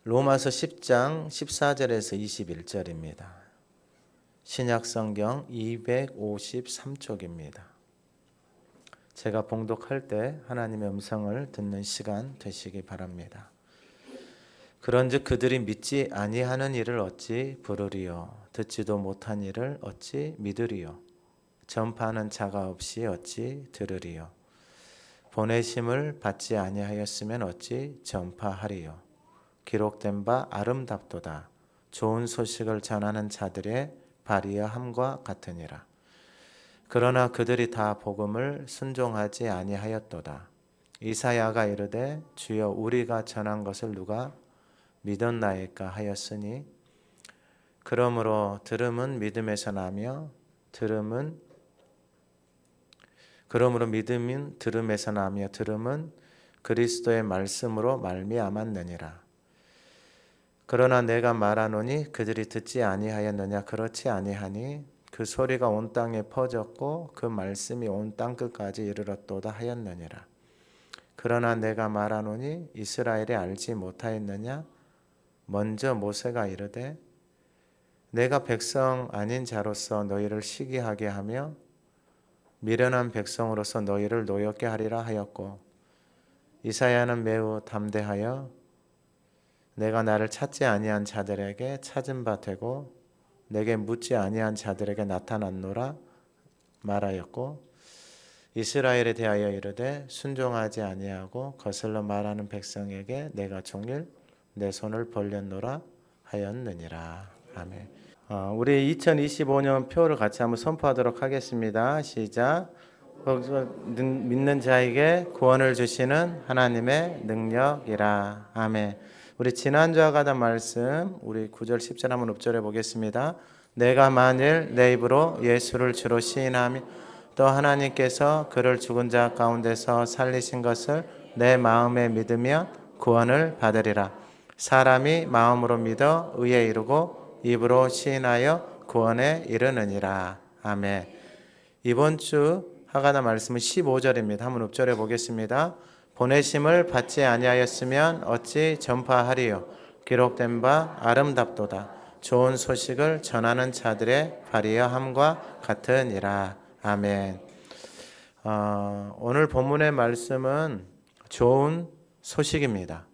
로마서 10장 14절에서 21절입니다. 신약성경 253쪽입니다. 제가 봉독할 때 하나님의 음성을 듣는 시간 되시기 바랍니다. 그런즉 그들이 믿지 아니하는 일을 어찌 부르리요? 듣지도 못한 일을 어찌 믿으리요? 전파하는 자가 없이 어찌 들으리요? 보내심을 받지 아니하였으면 어찌 전파하리요? 기록된 바 아름답도다. 좋은 소식을 전하는 자들의 발이여함과 같으니라. 그러나 그들이 다 복음을 순종하지 아니하였도다. 이사야가 이르되 주여 우리가 전한 것을 누가 믿었나이까 하였으니 그러므로 들음은 믿음에서 나며 믿음은 들음에서 나며 들음은 그리스도의 말씀으로 말미암았느니라. 그러나 내가 말하노니 그들이 듣지 아니하였느냐? 그렇지 아니하니 그 소리가 온 땅에 퍼졌고 그 말씀이 온 땅끝까지 이르렀도다 하였느니라. 그러나 내가 말하노니 이스라엘이 알지 못하였느냐? 먼저 모세가 이르되 내가 백성 아닌 자로서 너희를 시기하게 하며 미련한 백성으로서 너희를 노엽게 하리라 하였고, 이사야는 매우 담대하여 내가 나를 찾지 아니한 자들에게 찾은 바 되고 내게 묻지 아니한 자들에게 나타났노라 말하였고, 이스라엘에 대하여 이르되 순종하지 아니하고 거슬러 말하는 백성에게 내가 종일 내 손을 벌렸노라 하였느니라. 아멘. 우리 2025년 표를 같이 한번 선포하도록 하겠습니다. 시작. 믿는 자에게 구원을 주시는 하나님의 능력이라. 아멘. 우리 지난주와 같은 말씀, 우리 9절 10절 한번 읊조려 보겠습니다. 내가 만일 내 입으로 예수를 주로 시인하며 또 하나님께서 그를 죽은 자 가운데서 살리신 것을 내 마음에 믿으며 구원을 받으리라. 사람이 마음으로 믿어 의에 이르고 입으로 시인하여 구원에 이르느니라. 아멘. 이번 주 하가다 말씀은 15절입니다. 한번 읊조려 보겠습니다. 보내심을 받지 아니하였으면 어찌 전파하리요? 기록된 바 아름답도다. 좋은 소식을 전하는 자들의 발이여함과 같으니라. 아멘. 오늘 본문의 말씀은 좋은 소식입니다.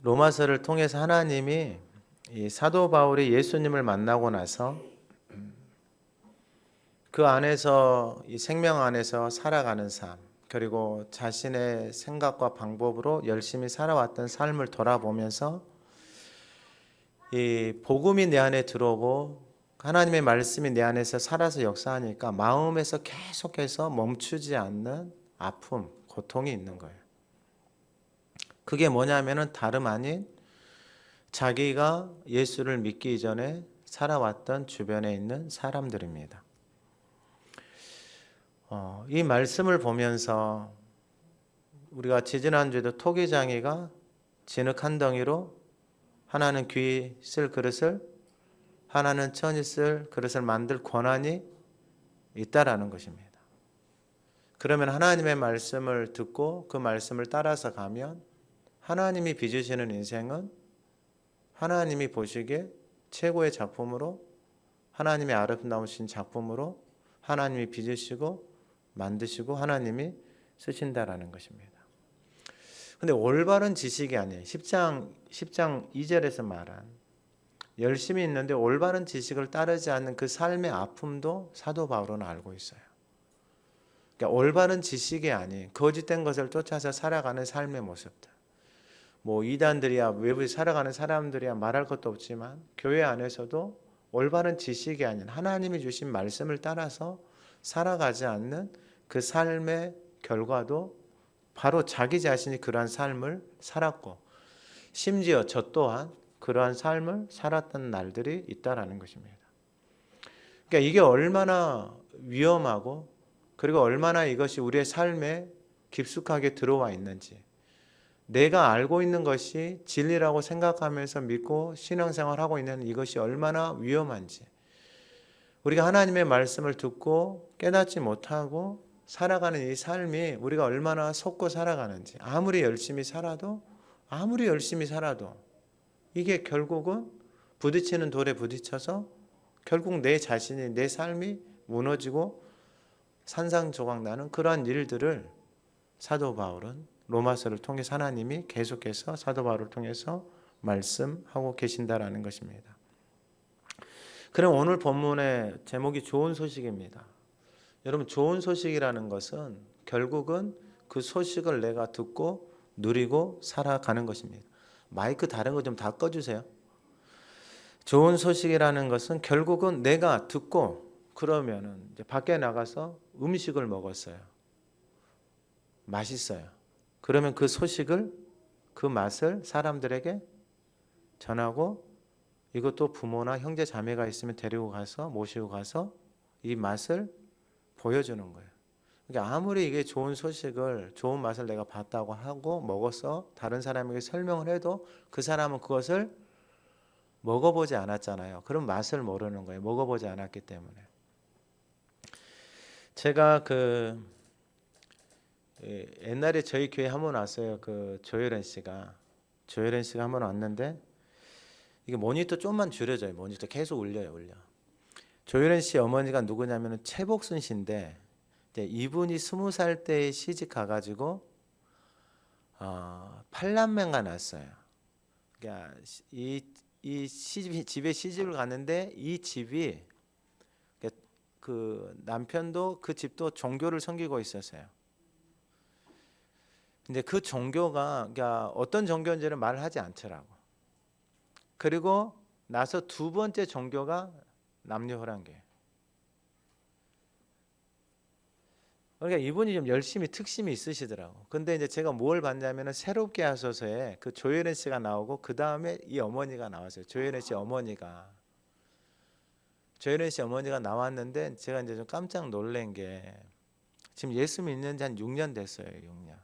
로마서를 통해서 하나님이 이 사도 바울이 예수님을 만나고 나서 그 안에서 이 생명 안에서 살아가는 삶, 그리고 자신의 생각과 방법으로 열심히 살아왔던 삶을 돌아보면서 이 복음이 내 안에 들어오고 하나님의 말씀이 내 안에서 살아서 역사하니까 마음에서 계속해서 멈추지 않는 아픔, 고통이 있는 거예요. 그게 뭐냐면은 다름 아닌 자기가 예수를 믿기 이전에 살아왔던 주변에 있는 사람들입니다. 이 말씀을 보면서 우리가 지지난주에도 토기장이가 진흙 한 덩이로 하나는 귀 쓸 그릇을, 하나는 천이 쓸 그릇을 만들 권한이 있다라는 것입니다. 그러면 하나님의 말씀을 듣고 그 말씀을 따라서 가면 하나님이 빚으시는 인생은 하나님이 보시기에 최고의 작품으로, 하나님의 아름다우신 작품으로 하나님이 빚으시고 만드시고 하나님이 쓰신다라는 것입니다. 근데 올바른 지식이 아니에요. 10장 2절에서 말한 열심히 있는데 올바른 지식을 따르지 않는 그 삶의 아픔도 사도 바울은 알고 있어요. 그러니까 올바른 지식이 아닌 거짓된 것을 쫓아서 살아가는 삶의 모습들. 뭐 이단들이야 외부에 살아가는 사람들이야 말할 것도 없지만 교회 안에서도 올바른 지식이 아닌 하나님이 주신 말씀을 따라서 살아가지 않는 그 삶의 결과도 바로 자기 자신이 그러한 삶을 살았고 심지어 저 또한 그러한 삶을 살았던 날들이 있다라는 것입니다. 그러니까 이게 얼마나 위험하고 그리고 얼마나 이것이 우리의 삶에 깊숙하게 들어와 있는지, 내가 알고 있는 것이 진리라고 생각하면서 믿고 신앙생활하고 있는 이것이 얼마나 위험한지, 우리가 하나님의 말씀을 듣고 깨닫지 못하고 살아가는 이 삶이 우리가 얼마나 속고 살아가는지, 아무리 열심히 살아도 이게 결국은 부딪히는 돌에 부딪혀서 결국 내 자신이, 내 삶이 무너지고 산산조각 나는 그러한 일들을 사도 바울은 로마서를 통해서 하나님이 계속해서 사도 바울을 통해서 말씀하고 계신다라는 것입니다. 그럼 오늘 본문의 제목이 좋은 소식입니다. 여러분, 좋은 소식이라는 것은 결국은 그 소식을 내가 듣고 누리고 살아가는 것입니다. 마이크 다른 거 좀 다 꺼주세요. 좋은 소식이라는 것은 결국은 내가 듣고 그러면은 이제 밖에 나가서 음식을 먹었어요. 맛있어요. 그러면 그 소식을, 그 맛을 사람들에게 전하고, 이것도 부모나 형제 자매가 있으면 데리고 가서 모시고 가서 이 맛을 보여주는 거예요. 그러니까 아무리 이게 좋은 소식을, 좋은 맛을 내가 봤다고 하고 먹어서 다른 사람에게 설명을 해도 그 사람은 그것을 먹어보지 않았잖아요. 그럼 맛을 모르는 거예요. 먹어보지 않았기 때문에. 제가 옛날에 저희 교회 한번 왔어요. 조혜련 씨가 한번 왔는데, 이게 모니터 좀만 줄여줘요. 모니터 계속 울려. 조혜련 씨 어머니가 누구냐면은 최복순 씨인데, 이분이 20살 때 시집 가가지고 8남매가 났어요. 그러니까 집에 시집을 갔는데 이 집이, 그 남편도 그 집도 종교를 섬기고 있었어요. 근데 그 종교가, 그러니까 어떤 종교인지를 말을 하지 않더라고. 그리고 나서 두 번째 종교가 남녀호랑교예요. 그러니까 이분이 좀 열심히 특심이 있으시더라고. 근데 이제 제가 뭘 봤냐면은 새롭게 하소서에 그 조혜련 씨가 나오고 그 다음에 이 어머니가 나왔어요. 조혜련 씨 어머니가 나왔는데 제가 이제 좀 깜짝 놀란 게, 지금 예수 믿는 지 한 6년 됐어요. 6년.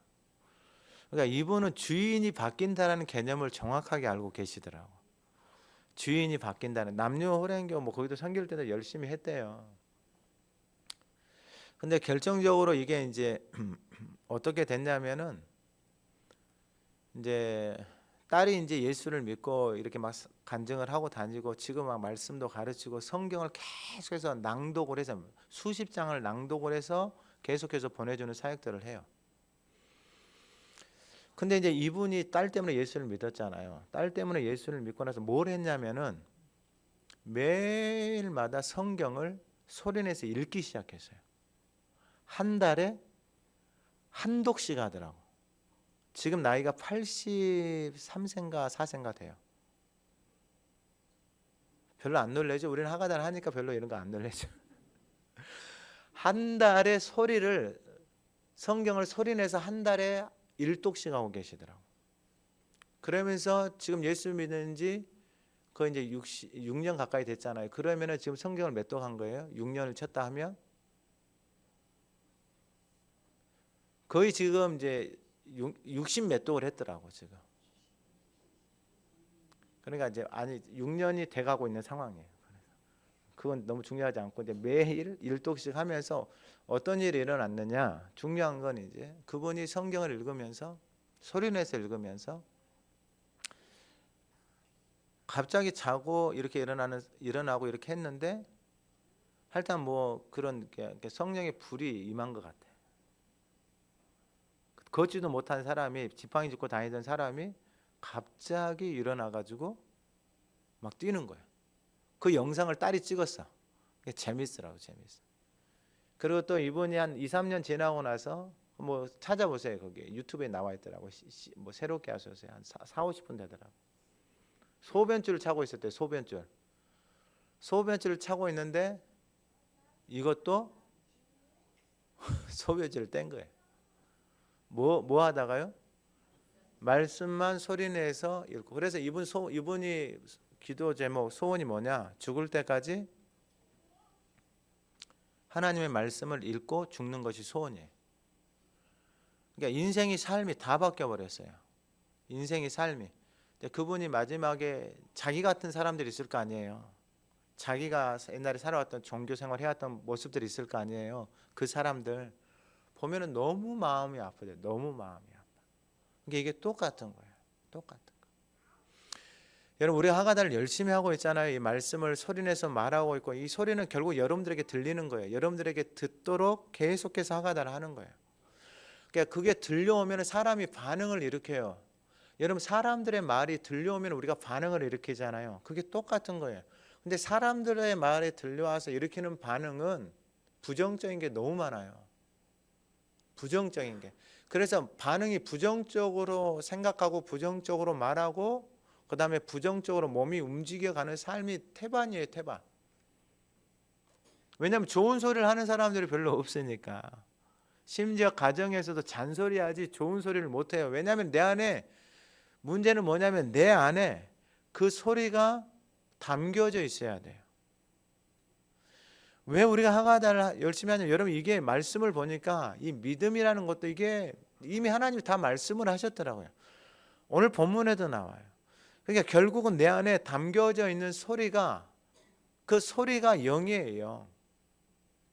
그러니까 이분은 주인이 바뀐다라는 개념을 정확하게 알고 계시더라고. 주인이 바뀐다는, 남녀호랭교 뭐 거기도 섬길 때도 열심히 했대요. 근데 결정적으로 이게 이제 어떻게 됐냐면은, 이제 딸이 이제 예수를 믿고 이렇게 막 간증을 하고 다니고 지금 막 말씀도 가르치고 성경을 계속해서 낭독을 해서 수십 장을 낭독을 해서 계속해서 보내주는 사역들을 해요. 근데 이제 이분이 딸 때문에 예수를 믿었잖아요. 딸 때문에 예수를 믿고 나서 뭘 했냐면은 매일마다 성경을 소리내서 읽기 시작했어요. 한 달에 한 독씩 하더라고. 지금 나이가 83세인가 4세인가 돼요. 별로 안 놀래죠? 우리는 하가단 하니까 별로 이런 거 안 놀래죠. 한 달에 성경을 소리내서 한 달에 1독씩 하고 계시더라고. 그러면서 지금 예수 믿는 지 거의 이제 6년 가까이 됐잖아요. 그러면은 지금 성경을 몇 독 한 거예요? 6년을 쳤다 하면 거의 지금 이제 60 몇 독을 했더라고 지금. 그러니까 이제 6년이 돼가고 있는 상황이에요. 그건 너무 중요하지 않고 이제 매일 1독씩 하면서 어떤 일이 일어났느냐, 중요한 건 이제 그분이 성경을 읽으면서 소리내서 읽으면서 갑자기 자고 이렇게 일어나고 이렇게 했는데 하여튼 뭐 그런 성령의 불이 임한 것 같아. 걷지도 못한 사람이, 지팡이 짚고 다니던 사람이 갑자기 일어나가지고 막 뛰는 거야. 그 영상을 딸이 찍었어. 재밌더라고, 재밌어. 그리고 또 이분이 한 2, 3년 지나고 나서 뭐 찾아보세요. 거기 유튜브에 나와 있더라고. 뭐 새롭게 하셨어요. 한 4, 50분 되더라고. 소변줄을 차고 있었대요. 소변줄을 차고 있는데 이것도 소변줄을 뗀 거예요. 뭐 하다가요? 말씀만 소리내서 읽고. 그래서 이분이 기도 제목, 소원이 뭐냐? 죽을 때까지 하나님의 말씀을 읽고 죽는 것이 소원이에요. 그러니까 인생이, 삶이 다 바뀌어 버렸어요. 인생이, 삶이. 그분이 마지막에 자기 같은 사람들이 있을 거 아니에요. 자기가 옛날에 살아왔던 종교 생활 해왔던 모습들이 있을 거 아니에요. 그 사람들 보면은 너무 마음이 아프대요. 너무 마음이 아파. 이게 똑같은 거예요. 똑같은 거. 여러분, 우리가 하가다를 열심히 하고 있잖아요. 이 말씀을 소리내서 말하고 있고, 이 소리는 결국 여러분들에게 들리는 거예요. 여러분들에게 듣도록 계속해서 하가다를 하는 거예요. 그러니까 그게 들려오면 사람이 반응을 일으켜요. 여러분, 사람들의 말이 들려오면 우리가 반응을 일으키잖아요. 그게 똑같은 거예요. 근데 사람들의 말이 들려와서 일으키는 반응은 부정적인 게 너무 많아요. 부정적인 게. 그래서 반응이 부정적으로 생각하고 부정적으로 말하고 그 다음에 부정적으로 몸이 움직여가는 삶이 태반이에요. 태반. 왜냐하면 좋은 소리를 하는 사람들이 별로 없으니까. 심지어 가정에서도 잔소리하지 좋은 소리를 못해요. 왜냐하면 내 안에, 문제는 뭐냐면 내 안에 그 소리가 담겨져 있어야 돼요. 왜 우리가 하가다를 열심히 하냐면, 여러분, 이게 말씀을 보니까 이 믿음이라는 것도 이게 이미 하나님이 다 말씀을 하셨더라고요. 오늘 본문에도 나와요. 그러니까 결국은 내 안에 담겨져 있는 소리가, 그 소리가 영이에요.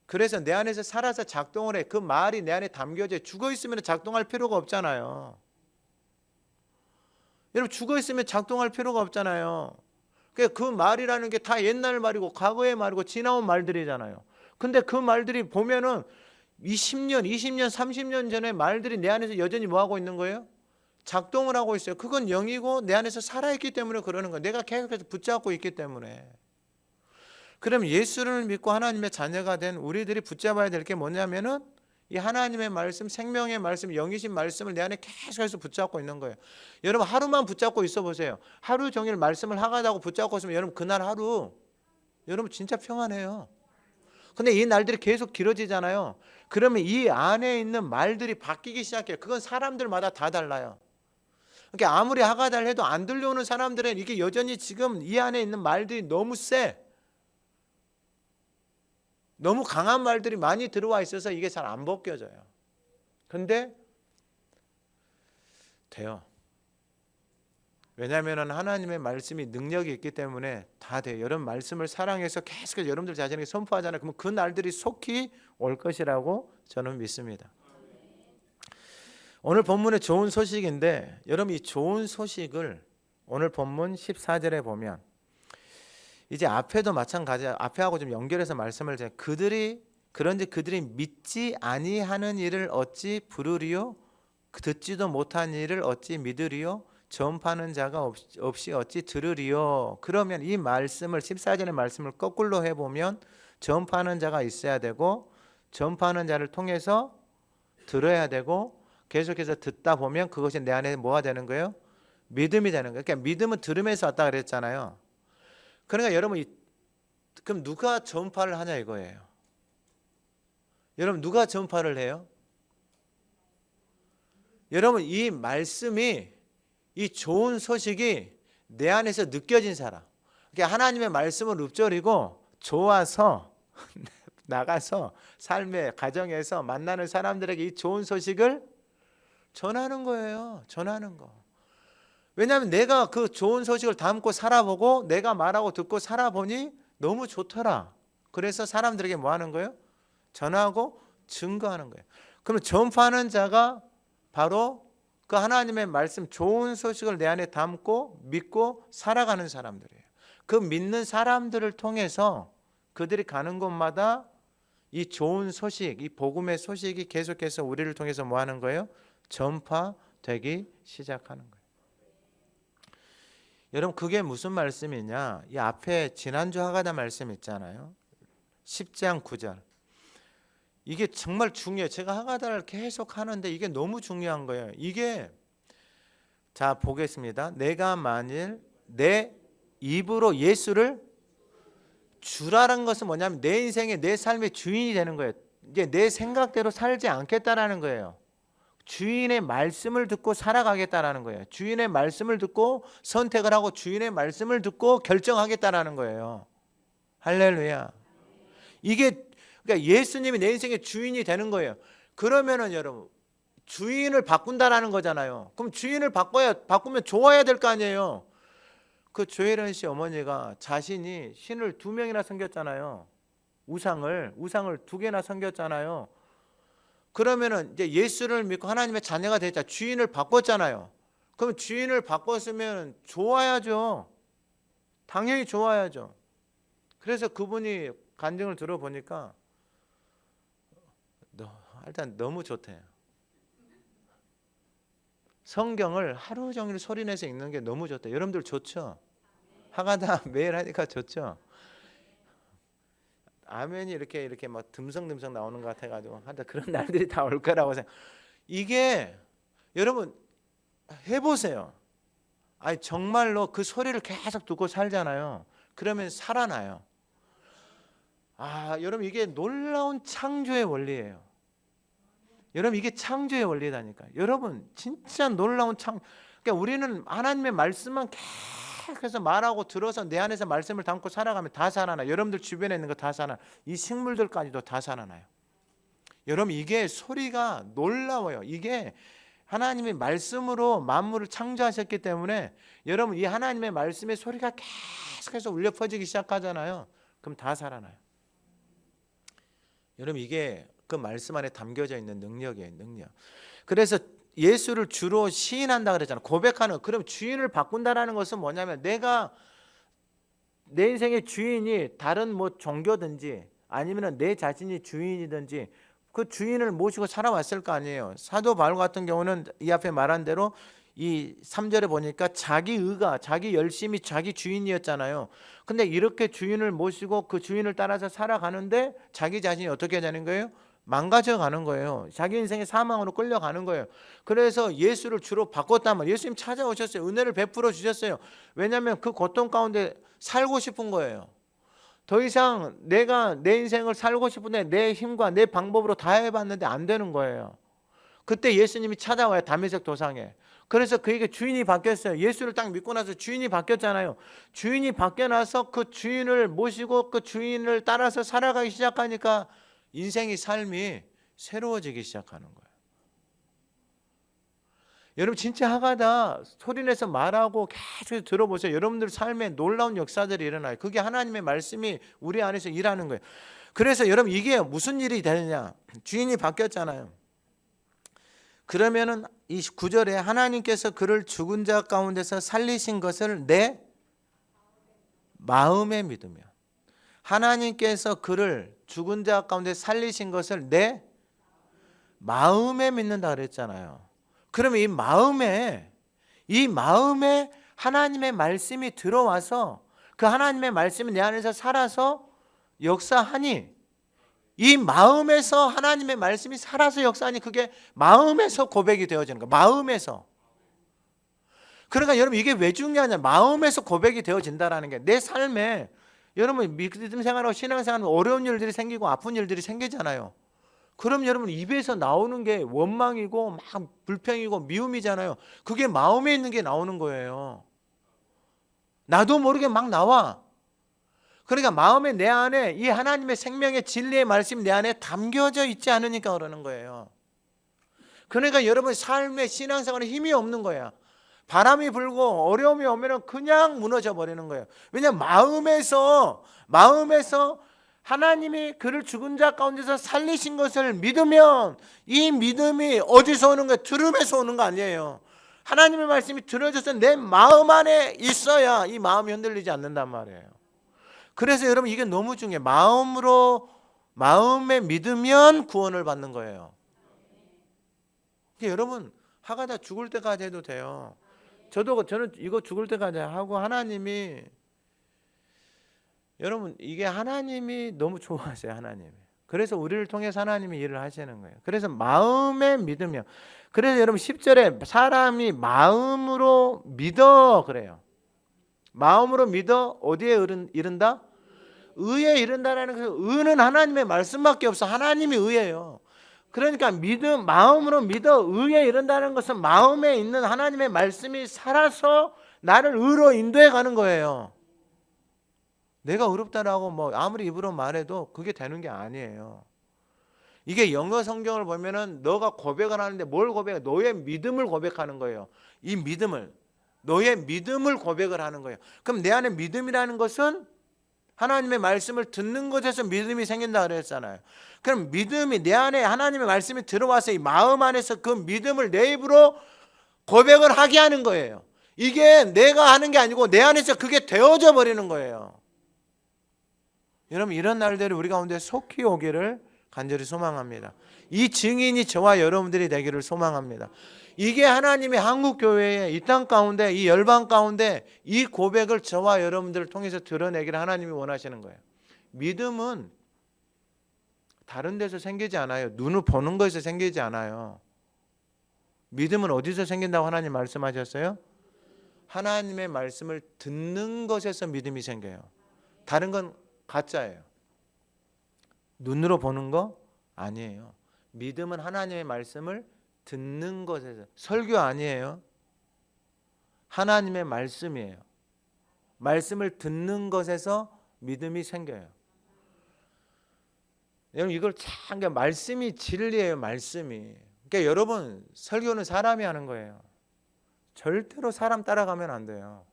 그래서 내 안에서 살아서 작동을 해. 그 말이 내 안에 담겨져. 죽어 있으면 작동할 필요가 없잖아요. 여러분, 죽어 있으면 작동할 필요가 없잖아요. 그 말이라는 게 다 옛날 말이고 과거의 말이고 지나온 말들이잖아요. 근데 그 말들이 보면은 10년, 20년, 30년 전의 말들이 내 안에서 여전히 뭐 하고 있는 거예요? 작동을 하고 있어요. 그건 영이고 내 안에서 살아있기 때문에 그러는 거예요. 내가 계속해서 붙잡고 있기 때문에. 그럼 예수를 믿고 하나님의 자녀가 된 우리들이 붙잡아야 될 게 뭐냐면은 이 하나님의 말씀, 생명의 말씀, 영이신 말씀을 내 안에 계속해서 붙잡고 있는 거예요. 여러분, 하루만 붙잡고 있어 보세요. 하루 종일 말씀을 하가다고 붙잡고 있으면 여러분, 그날 하루 여러분 진짜 평안해요. 근데 이 날들이 계속 길어지잖아요. 그러면 이 안에 있는 말들이 바뀌기 시작해요. 그건 사람들마다 다 달라요. 그러니까 아무리 하가다를 해도 안 들려오는 사람들은 이게 여전히 지금 이 안에 있는 말들이 너무 세, 너무 강한 말들이 많이 들어와 있어서 이게 잘 안 벗겨져요. 근데 돼요. 왜냐하면 하나님의 말씀이 능력이 있기 때문에 다 돼요. 여러분, 말씀을 사랑해서 계속해서 여러분들 자신에게 선포하잖아요. 그러면 그 날들이 속히 올 것이라고 저는 믿습니다. 오늘 본문의 좋은 소식인데, 여러분, 이 좋은 소식을 오늘 본문 14절에 보면 이제 앞에도 마찬가지야. 앞에하고 좀 연결해서 말씀을 드려요. 그런지 그들이 믿지 아니하는 일을 어찌 부르리요? 듣지도 못한 일을 어찌 믿으리요? 전파하는 자가 없이 어찌 들으리요? 그러면 이 말씀을 14절의 말씀을 거꾸로 해보면 전파하는 자가 있어야 되고, 전파하는 자를 통해서 들어야 되고, 계속해서 듣다 보면 그것이 내 안에 뭐가 되는 거예요? 믿음이 되는 거예요. 그러니까 믿음은 들음에서 왔다 그랬잖아요. 그러니까 여러분, 그럼 누가 전파를 하냐 이거예요. 여러분, 누가 전파를 해요? 여러분, 이 말씀이, 이 좋은 소식이 내 안에서 느껴진 사람, 그러니까 하나님의 말씀을 읊조리고 좋아서 나가서 삶의 가정에서 만나는 사람들에게 이 좋은 소식을 전하는 거예요. 전하는 거. 왜냐하면 내가 그 좋은 소식을 담고 살아보고 내가 말하고 듣고 살아보니 너무 좋더라. 그래서 사람들에게 뭐 하는 거예요? 전하고 증거하는 거예요. 그럼 전파하는 자가 바로 그 하나님의 말씀, 좋은 소식을 내 안에 담고 믿고 살아가는 사람들이에요. 그 믿는 사람들을 통해서 그들이 가는 곳마다 이 좋은 소식, 이 복음의 소식이 계속해서 우리를 통해서 뭐 하는 거예요? 전파되기 시작하는 거예요. 여러분, 그게 무슨 말씀이냐? 이 앞에 지난주 하가다 말씀 있잖아요. 10장 9절. 이게 정말 중요해요. 제가 하가다를 계속 하는데 이게 너무 중요한 거예요. 이게, 자, 보겠습니다. 내가 만일 내 입으로 예수를 주라는 것은 뭐냐면 내 인생의, 내 삶의 주인이 되는 거예요. 이제 내 생각대로 살지 않겠다라는 거예요. 주인의 말씀을 듣고 살아가겠다라는 거예요. 주인의 말씀을 듣고 선택을 하고 주인의 말씀을 듣고 결정하겠다라는 거예요. 할렐루야. 이게, 그러니까 예수님이 내 인생의 주인이 되는 거예요. 그러면은 여러분, 주인을 바꾼다라는 거잖아요. 그럼 주인을 바꾸면 좋아야 될 거 아니에요. 그 조혜련 씨 어머니가 자신이 신을 2명이나 섬겼잖아요. 우상을 2개나 섬겼잖아요. 그러면은 이제 예수를 믿고 하나님의 자녀가 됐잖아요. 주인을 바꿨잖아요. 그럼 주인을 바꿨으면 좋아야죠. 당연히 좋아야죠. 그래서 그분이 간증을 들어보니까 일단 너무 좋대요. 성경을 하루 종일 소리내서 읽는 게 너무 좋다. 여러분들 좋죠? 하가다 매일 하니까 좋죠? 아멘이 이렇게 막 듬성듬성 나오는 것 같아가지고 하여튼 그런 날들이 다 올 거라고 생각. 이게 여러분 해보세요. 아니 정말로 그 소리를 계속 듣고 살잖아요. 그러면 살아나요. 여러분 이게 놀라운 창조의 원리예요. 여러분 이게 창조의 원리다니까. 여러분 진짜 놀라운 그러니까 우리는 하나님의 말씀만 계속해서 말하고 들어서 내 안에서 말씀을 담고 살아가면 다 살아나. 여러분들 주변에 있는 거 다 살아나. 이 식물들까지도 다 살아나요. 여러분 이게 소리가 놀라워요. 이게 하나님이 말씀으로 만물을 창조하셨기 때문에 여러분 이 하나님의 말씀의 소리가 계속해서 울려 퍼지기 시작하잖아요. 그럼 다 살아나요. 여러분 이게 그 말씀 안에 담겨져 있는 능력이에요. 능력. 그래서 예수를 주로 시인한다 그랬잖아요. 고백하는. 그럼 주인을 바꾼다라는 것은 뭐냐면 내가 내 인생의 주인이 다른 뭐 종교든지 아니면 내 자신이 주인이든지 그 주인을 모시고 살아왔을 거 아니에요. 사도 바울 같은 경우는 이 앞에 말한 대로 이 3절에 보니까 자기 의가 자기 열심이 자기 주인이었잖아요. 근데 이렇게 주인을 모시고 그 주인을 따라서 살아가는데 자기 자신이 어떻게 되는 거예요? 망가져 가는 거예요. 자기 인생의 사망으로 끌려가는 거예요. 그래서 예수를 주로 바꿨다면 예수님 찾아오셨어요. 은혜를 베풀어 주셨어요. 왜냐하면 그 고통 가운데 살고 싶은 거예요. 더 이상 내가 내 인생을 살고 싶은데 내 힘과 내 방법으로 다 해봤는데 안 되는 거예요. 그때 예수님이 찾아와요. 다메섹 도상에. 그래서 그에게 주인이 바뀌었어요. 예수를 딱 믿고 나서 주인이 바뀌었잖아요. 주인이 바뀌어 나서 그 주인을 모시고 그 주인을 따라서 살아가기 시작하니까 인생의 삶이 새로워지기 시작하는 거예요. 여러분 진짜 하가다 소리내서 말하고 계속 들어보세요. 여러분들 삶에 놀라운 역사들이 일어나요. 그게 하나님의 말씀이 우리 안에서 일하는 거예요. 그래서 여러분 이게 무슨 일이 되느냐? 주인이 바뀌었잖아요. 그러면은 이 9절에 하나님께서 그를 죽은 자 가운데서 살리신 것을 내 마음에 믿으며, 하나님께서 그를 죽은 자 가운데 살리신 것을 내 마음에 믿는다 그랬잖아요. 그러면 이 마음에 하나님의 말씀이 들어와서 그 하나님의 말씀이 내 안에서 살아서 역사하니, 이 마음에서 하나님의 말씀이 살아서 역사하니 그게 마음에서 고백이 되어지는 거예요. 마음에서. 그러니까 여러분 이게 왜 중요하냐? 마음에서 고백이 되어진다라는 게 내 삶에 여러분 믿음 생활하고 신앙생활하면 어려운 일들이 생기고 아픈 일들이 생기잖아요. 그럼 여러분 입에서 나오는 게 원망이고 막 불평이고 미움이잖아요. 그게 마음에 있는 게 나오는 거예요. 나도 모르게 막 나와. 그러니까 마음에 내 안에 이 하나님의 생명의 진리의 말씀이 내 안에 담겨져 있지 않으니까 그러는 거예요. 그러니까 여러분 삶의 신앙생활에 힘이 없는 거야. 바람이 불고 어려움이 오면 그냥 무너져 버리는 거예요. 왜냐하면 마음에서 하나님이 그를 죽은 자 가운데서 살리신 것을 믿으면 이 믿음이 어디서 오는 거예요? 들음에서 오는 거 아니에요. 하나님의 말씀이 들어져서 내 마음 안에 있어야 이 마음이 흔들리지 않는단 말이에요. 그래서 여러분 이게 너무 중요해요. 마음에 믿으면 구원을 받는 거예요. 여러분 하가다 죽을 때까지 해도 돼요. 저는 이거 죽을 때까지 하고 하나님이 여러분 이게 하나님이 너무 좋아하세요. 하나님이. 그래서 우리를 통해서 하나님이 일을 하시는 거예요. 그래서 마음에 믿으면, 그래서 여러분 10절에 사람이 마음으로 믿어 그래요. 마음으로 믿어 어디에 이른다? 의에 이른다라는 그 의는 하나님의 말씀밖에 없어. 하나님이 의예요. 그러니까 마음으로 믿어 의에 이른다는 것은 마음에 있는 하나님의 말씀이 살아서 나를 의로 인도해 가는 거예요. 내가 의롭다라고 뭐 아무리 입으로 말해도 그게 되는 게 아니에요. 이게 영어 성경을 보면은 너가 고백을 하는데 뭘 고백해? 너의 믿음을 고백하는 거예요. 이 믿음을, 너의 믿음을 고백을 하는 거예요. 그럼 내 안에 믿음이라는 것은 하나님의 말씀을 듣는 것에서 믿음이 생긴다 그랬잖아요. 그럼 믿음이 내 안에 하나님의 말씀이 들어와서 이 마음 안에서 그 믿음을 내 입으로 고백을 하게 하는 거예요. 이게 내가 하는 게 아니고 내 안에서 그게 되어져 버리는 거예요. 여러분, 이런 날들이 우리 가운데 속히 오기를 간절히 소망합니다. 이 증인이 저와 여러분들이 되기를 소망합니다. 이게 하나님의 한국교회의 이 땅 가운데, 이 열방 가운데 이 고백을 저와 여러분들을 통해서 드러내기를 하나님이 원하시는 거예요. 믿음은 다른 데서 생기지 않아요. 눈을 보는 것에서 생기지 않아요. 믿음은 어디서 생긴다고 하나님 말씀하셨어요? 하나님의 말씀을 듣는 것에서 믿음이 생겨요. 다른 건 가짜예요. 눈으로 보는 거 아니에요. 믿음은 하나님의 말씀을 듣는 것에서, 설교 아니에요. 하나님의 말씀이에요. 말씀을 듣는 것에서 믿음이 생겨요. 여러분, 이걸 참, 말씀이 진리예요. 말씀이. 그러니까 여러분, 설교는 사람이 하는 거예요. 절대로 사람 따라가면 안 돼요.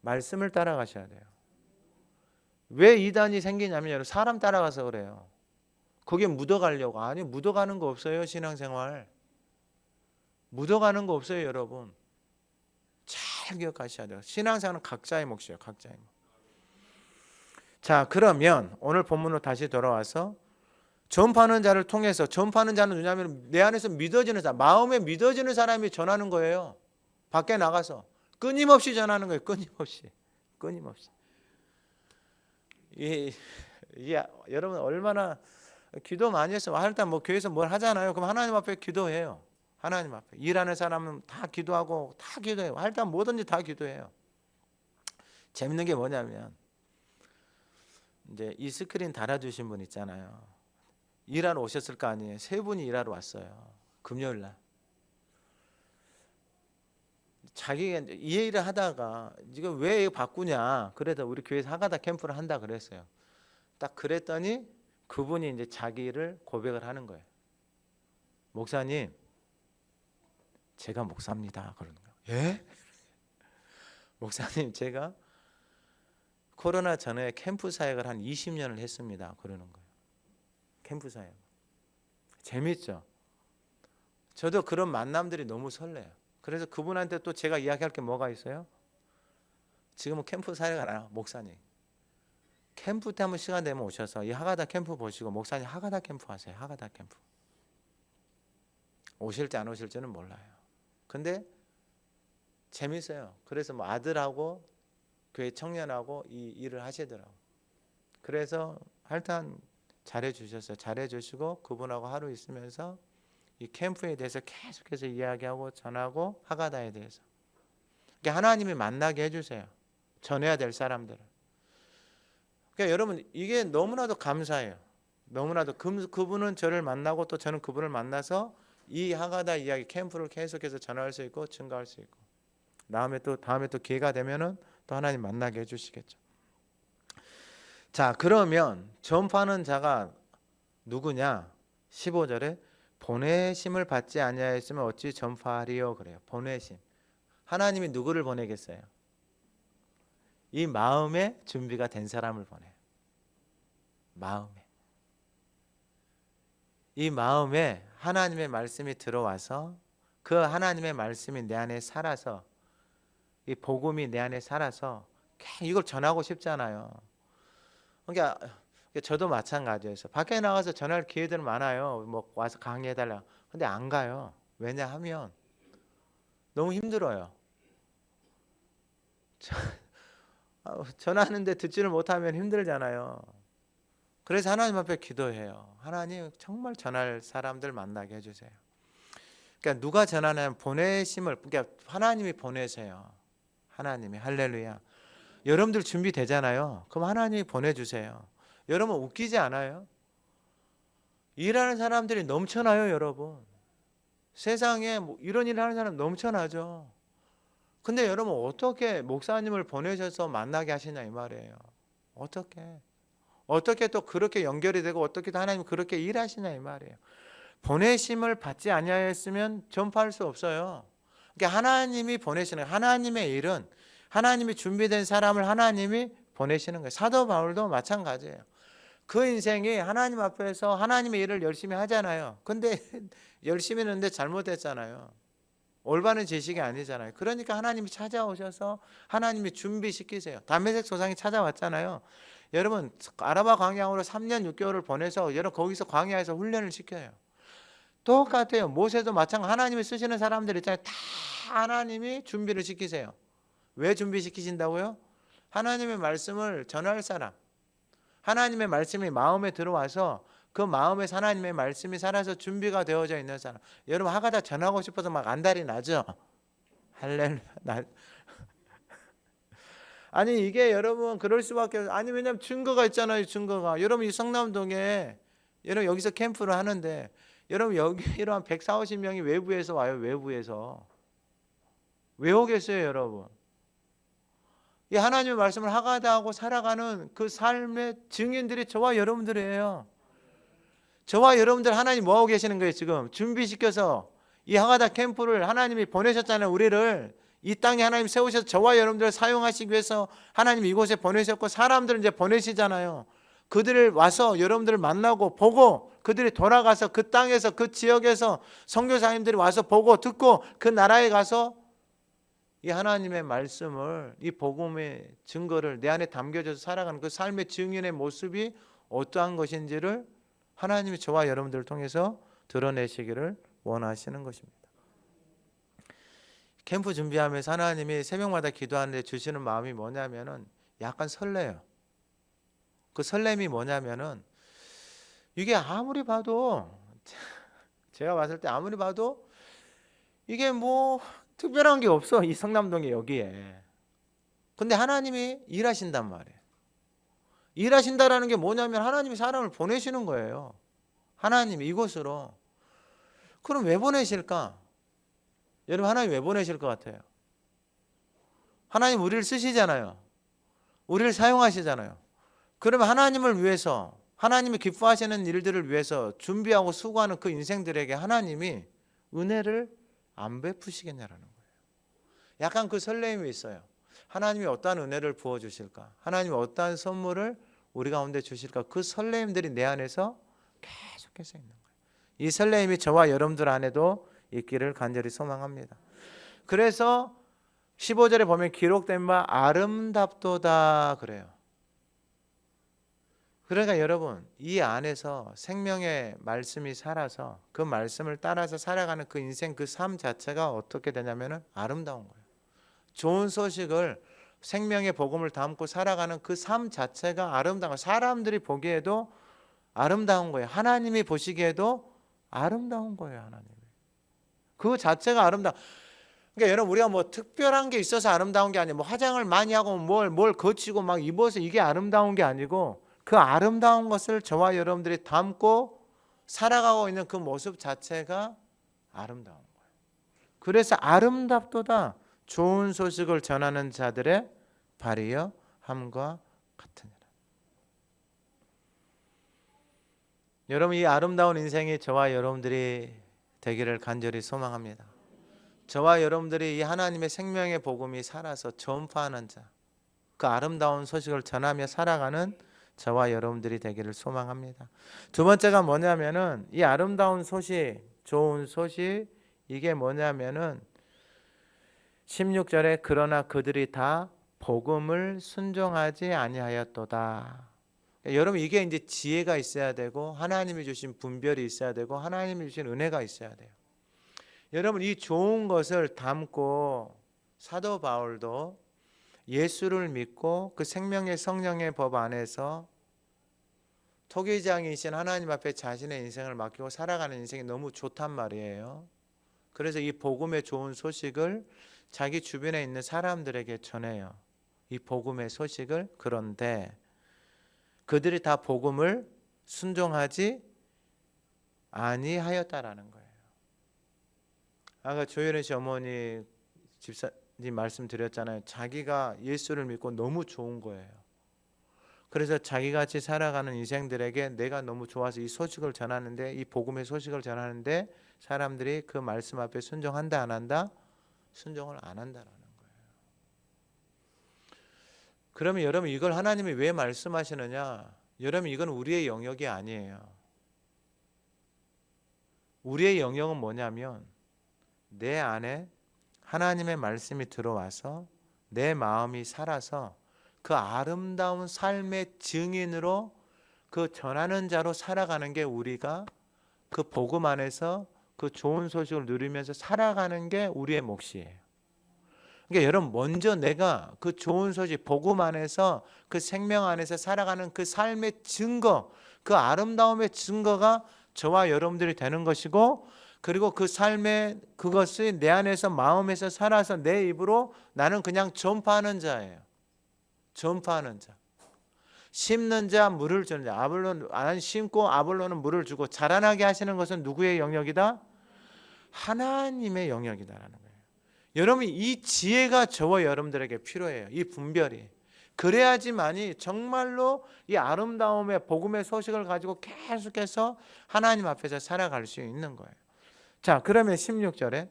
말씀을 따라가셔야 돼요. 왜 이단이 생기냐면 여러분, 사람 따라가서 그래요. 거기에 묻어가려고. 아니, 묻어가는 거 없어요. 신앙생활 묻어가는 거 없어요. 여러분, 잘 기억하셔야 돼요. 신앙생활은 각자의 몫이에요. 각자의 몫. 자, 그러면 오늘 본문으로 다시 돌아와서 전파하는 자를 통해서, 전파하는 자는 누구냐면 내 안에서 믿어지는 사람, 마음에 믿어지는 사람이 전하는 거예요. 밖에 나가서 끊임없이 전하는 거예요. 끊임없이. 여러분, 얼마나 기도 많이 했으면, 일단 뭐 교회에서 뭘 하잖아요. 그럼 하나님 앞에 기도해요. 하나님 앞에. 일하는 사람은 다 기도하고 다 기도해요. 일단 뭐든지 다 기도해요. 재밌는 게 뭐냐면 이제 이 스크린 달아주신 분 있잖아요. 일하러 오셨을 거 아니에요. 세 분이 일하러 왔어요. 금요일 날. 자기가 이 일을 하다가 지금 왜 바꾸냐. 그래서 우리 교회에서 하가다 캠프를 한다 그랬어요. 딱 그랬더니 그분이 이제 자기 일을 고백을 하는 거예요. 목사님, 제가 목사입니다. 그러는 거예요. 예? 목사님, 제가 코로나 전에 캠프 사역을 한 20년을 했습니다. 그러는 거예요. 캠프 사역. 재밌죠? 저도 그런 만남들이 너무 설레요. 그래서 그분한테 또 제가 이야기할 게 뭐가 있어요? 지금은 캠프 사역을 안 해요. 목사님, 캠프 때 한번 시간 되면 오셔서 이 하가다 캠프 보시고, 목사님 하가다 캠프 하세요. 하가다 캠프. 오실지 안 오실지는 몰라요. 근데 재밌어요. 그래서 뭐 아들하고 교회 청년하고 이 일을 하시더라고요. 그래서 하여튼 잘해주셨어요. 잘해주시고 그분하고 하루 있으면서 이 캠프에 대해서 계속해서 이야기하고 전하고, 하가다에 대해서. 그러니까 하나님이 만나게 해주세요. 전해야 될 사람들을. 그러니까 여러분, 이게 너무나도 감사해요. 너무나도 그분은 저를 만나고 또 저는 그분을 만나서 이 하가다 이야기 캠프를 계속해서 전할 수 있고 증가할 수 있고, 다음에 또 기회가 되면은 또 하나님 만나게 해주시겠죠. 자, 그러면 전파하는 자가 누구냐? 15절에 보내심을 받지 아니하였으면 어찌 전파하리요 그래요. 보내심. 하나님이 누구를 보내겠어요? 이 마음에 준비가 된 사람을 보내요. 마음에. 이 마음에 하나님의 말씀이 들어와서 그 하나님의 말씀이 내 안에 살아서, 이 복음이 내 안에 살아서 이걸 전하고 싶잖아요. 그러니까 저도 마찬가지였어요. 밖에 나가서 전할 기회들 많아요. 뭐 와서 강의해달라. 근데 안 가요. 왜냐하면 너무 힘들어요. 전하는데 듣지를 못하면 힘들잖아요. 그래서 하나님 앞에 기도해요. 하나님, 정말 전할 사람들 만나게 해주세요. 그러니까 누가 전하냐면 보내심을, 그러니까 하나님이 보내세요. 하나님이. 할렐루야. 여러분들 준비되잖아요. 그럼 하나님이 보내주세요. 여러분, 웃기지 않아요? 일하는 사람들이 넘쳐나요. 여러분, 세상에 뭐 이런 일을 하는 사람 넘쳐나죠. 근데 여러분, 어떻게 목사님을 보내셔서 만나게 하시냐 이 말이에요. 어떻게 또 그렇게 연결이 되고 어떻게 또 하나님 그렇게 일하시냐 이 말이에요. 보내심을 받지 아니하였으면 전파할 수 없어요. 그러니까 하나님이 보내시는, 하나님의 일은, 하나님이 준비된 사람을 하나님이 보내시는 거예요. 사도 바울도 마찬가지예요. 그 인생이 하나님 앞에서 하나님의 일을 열심히 하잖아요. 근데 열심히 했는데 잘못했잖아요. 올바른 지식이 아니잖아요. 그러니까 하나님이 찾아오셔서 하나님이 준비시키세요. 다메섹 소상이 찾아왔잖아요. 여러분 아라바 광야로 3년 6개월을 보내서 여러분 거기서 광야에서 훈련을 시켜요. 똑같아요. 모세도 마찬가지. 하나님이 쓰시는 사람들 있잖아요. 다 하나님이 준비를 시키세요. 왜 준비시키신다고요? 하나님의 말씀을 전할 사람, 하나님의 말씀이 마음에 들어와서 그 마음에서 하나님의 말씀이 살아서 준비가 되어져 있는 사람. 여러분 하가다 전하고 싶어서 막 안달이 나죠? 할렐루야. 아니 이게 여러분 그럴 수밖에 없어요. 아니 왜냐면 증거가 있잖아요. 증거가. 여러분 이 성남동에 여러분 여기서 캠프를 하는데 여러분 여기 이런 140~150명이 외부에서 와요. 외부에서. 왜 오겠어요 여러분? 이 하나님의 말씀을 하가다하고 살아가는 그 삶의 증인들이 저와 여러분들이에요. 저와 여러분들 하나님 뭐하고 계시는 거예요 지금? 준비시켜서 이 하가다 캠프를 하나님이 보내셨잖아요. 우리를 이 땅에 하나님 세우셔서 저와 여러분들을 사용하시기 위해서 하나님 이곳에 보내셨고 사람들을 이제 보내시잖아요. 그들을 와서 여러분들을 만나고 보고 그들이 돌아가서 그 땅에서 그 지역에서 선교사님들이 와서 보고 듣고 그 나라에 가서 이 하나님의 말씀을 이 복음의 증거를 내 안에 담겨져서 살아가는 그 삶의 증인의 모습이 어떠한 것인지를 하나님이 저와 여러분들을 통해서 드러내시기를 원하시는 것입니다. 캠프 준비하면서 하나님이 새벽마다 기도하는데 주시는 마음이 뭐냐면은 약간 설레요. 그 설렘이 뭐냐면은 이게 아무리 봐도 제가 봤을 때 아무리 봐도 이게 뭐 특별한 게 없어 이 성남동에 여기에. 근데 하나님이 일하신단 말이에요. 일하신다라는 게 뭐냐면 하나님이 사람을 보내시는 거예요. 하나님이 이곳으로. 그럼 왜 보내실까? 여러분 하나님 왜 보내실 것 같아요? 하나님 우리를 쓰시잖아요. 우리를 사용하시잖아요. 그러면 하나님을 위해서 하나님이 기뻐하시는 일들을 위해서 준비하고 수고하는 그 인생들에게 하나님이 은혜를 안 베푸시겠냐라는 거예요. 약간 그 설렘이 있어요. 하나님이 어떠한 은혜를 부어주실까? 하나님이 어떠한 선물을 우리 가운데 주실까? 그 설렘들이 내 안에서 계속해서 있는 거예요. 이 설렘이 저와 여러분들 안에도 있기를 간절히 소망합니다. 그래서 15절에 보면 기록된 바 아름답도다 그래요. 그러니까 여러분 이 안에서 생명의 말씀이 살아서 그 말씀을 따라서 살아가는 그 인생 그 삶 자체가 어떻게 되냐면 아름다운 거예요. 좋은 소식을 생명의 복음을 담고 살아가는 그 삶 자체가 아름다운 거예요. 사람들이 보기에도 아름다운 거예요. 하나님이 보시기에도 아름다운 거예요. 하나님이. 그 자체가 아름다워. 그러니까 여러분 우리가 뭐 특별한 게 있어서 아름다운 게 아니에요. 뭐 화장을 많이 하고 뭘 거치고 막 입어서 이게 아름다운 게 아니고 그 아름다운 것을 저와 여러분들이 담고 살아가고 있는 그 모습 자체가 아름다운 거예요. 그래서 아름답도다 좋은 소식을 전하는 자들의 발이여 함과 같으니라. 여러분 이 아름다운 인생이 저와 여러분들이 되기를 간절히 소망합니다. 저와 여러분들이 이 하나님의 생명의 복음이 살아서 전파하는 자, 그 아름다운 소식을 전하며 살아가는 저와 여러분들이 되기를 소망합니다. 두 번째가 뭐냐면은 이 아름다운 소식, 좋은 소식 이게 뭐냐면은 16절에 그러나 그들이 다 복음을 순종하지 아니하였도다. 여러분 이게 이제 지혜가 있어야 되고 하나님이 주신 분별이 있어야 되고 하나님이 주신 은혜가 있어야 돼요. 여러분 이 좋은 것을 담고 사도 바울도 예수를 믿고 그 생명의 성령의 법 안에서 토기장이신 하나님 앞에 자신의 인생을 맡기고 살아가는 인생이 너무 좋단 말이에요. 그래서 이 복음의 좋은 소식을 자기 주변에 있는 사람들에게 전해요. 이 복음의 소식을. 그런데 그들이 다 복음을 순종하지 아니하였다라는 거예요. 아까 조혜련 씨 어머니 집사님 말씀드렸잖아요. 자기가 예수를 믿고 너무 좋은 거예요. 그래서 자기같이 살아가는 인생들에게 내가 너무 좋아서 이 소식을 전하는데 이 복음의 소식을 전하는데 사람들이 그 말씀 앞에 순종한다 안 한다? 순종을 안 한다라는 거예요. 그러면 여러분 이걸 하나님이 왜 말씀하시느냐? 여러분 이건 우리의 영역이 아니에요. 우리의 영역은 뭐냐면 내 안에 하나님의 말씀이 들어와서 내 마음이 살아서 그 아름다운 삶의 증인으로 그 전하는 자로 살아가는 게 우리가 그 복음 안에서 그 좋은 소식을 누리면서 살아가는 게 우리의 몫이에요. 그러니까 여러분 먼저 내가 그 좋은 소식 복음 안에서 그 생명 안에서 살아가는 그 삶의 증거, 그 아름다움의 증거가 저와 여러분들이 되는 것이고, 그리고 그 삶의 그것이 내 안에서 마음에서 살아서 내 입으로 나는 그냥 전파하는 자예요. 전파하는 자. 심는 자 물을 주는 자. 아볼로는 안 심고 아볼로는 물을 주고 자라나게 하시는 것은 누구의 영역이다? 하나님의 영역이다라는 거예요. 여러분 이 지혜가 저와 여러분들에게 필요해요. 이 분별이. 그래야지만이 정말로 이 아름다움의 복음의 소식을 가지고 계속해서 하나님 앞에서 살아갈 수 있는 거예요. 자, 그러면 16절에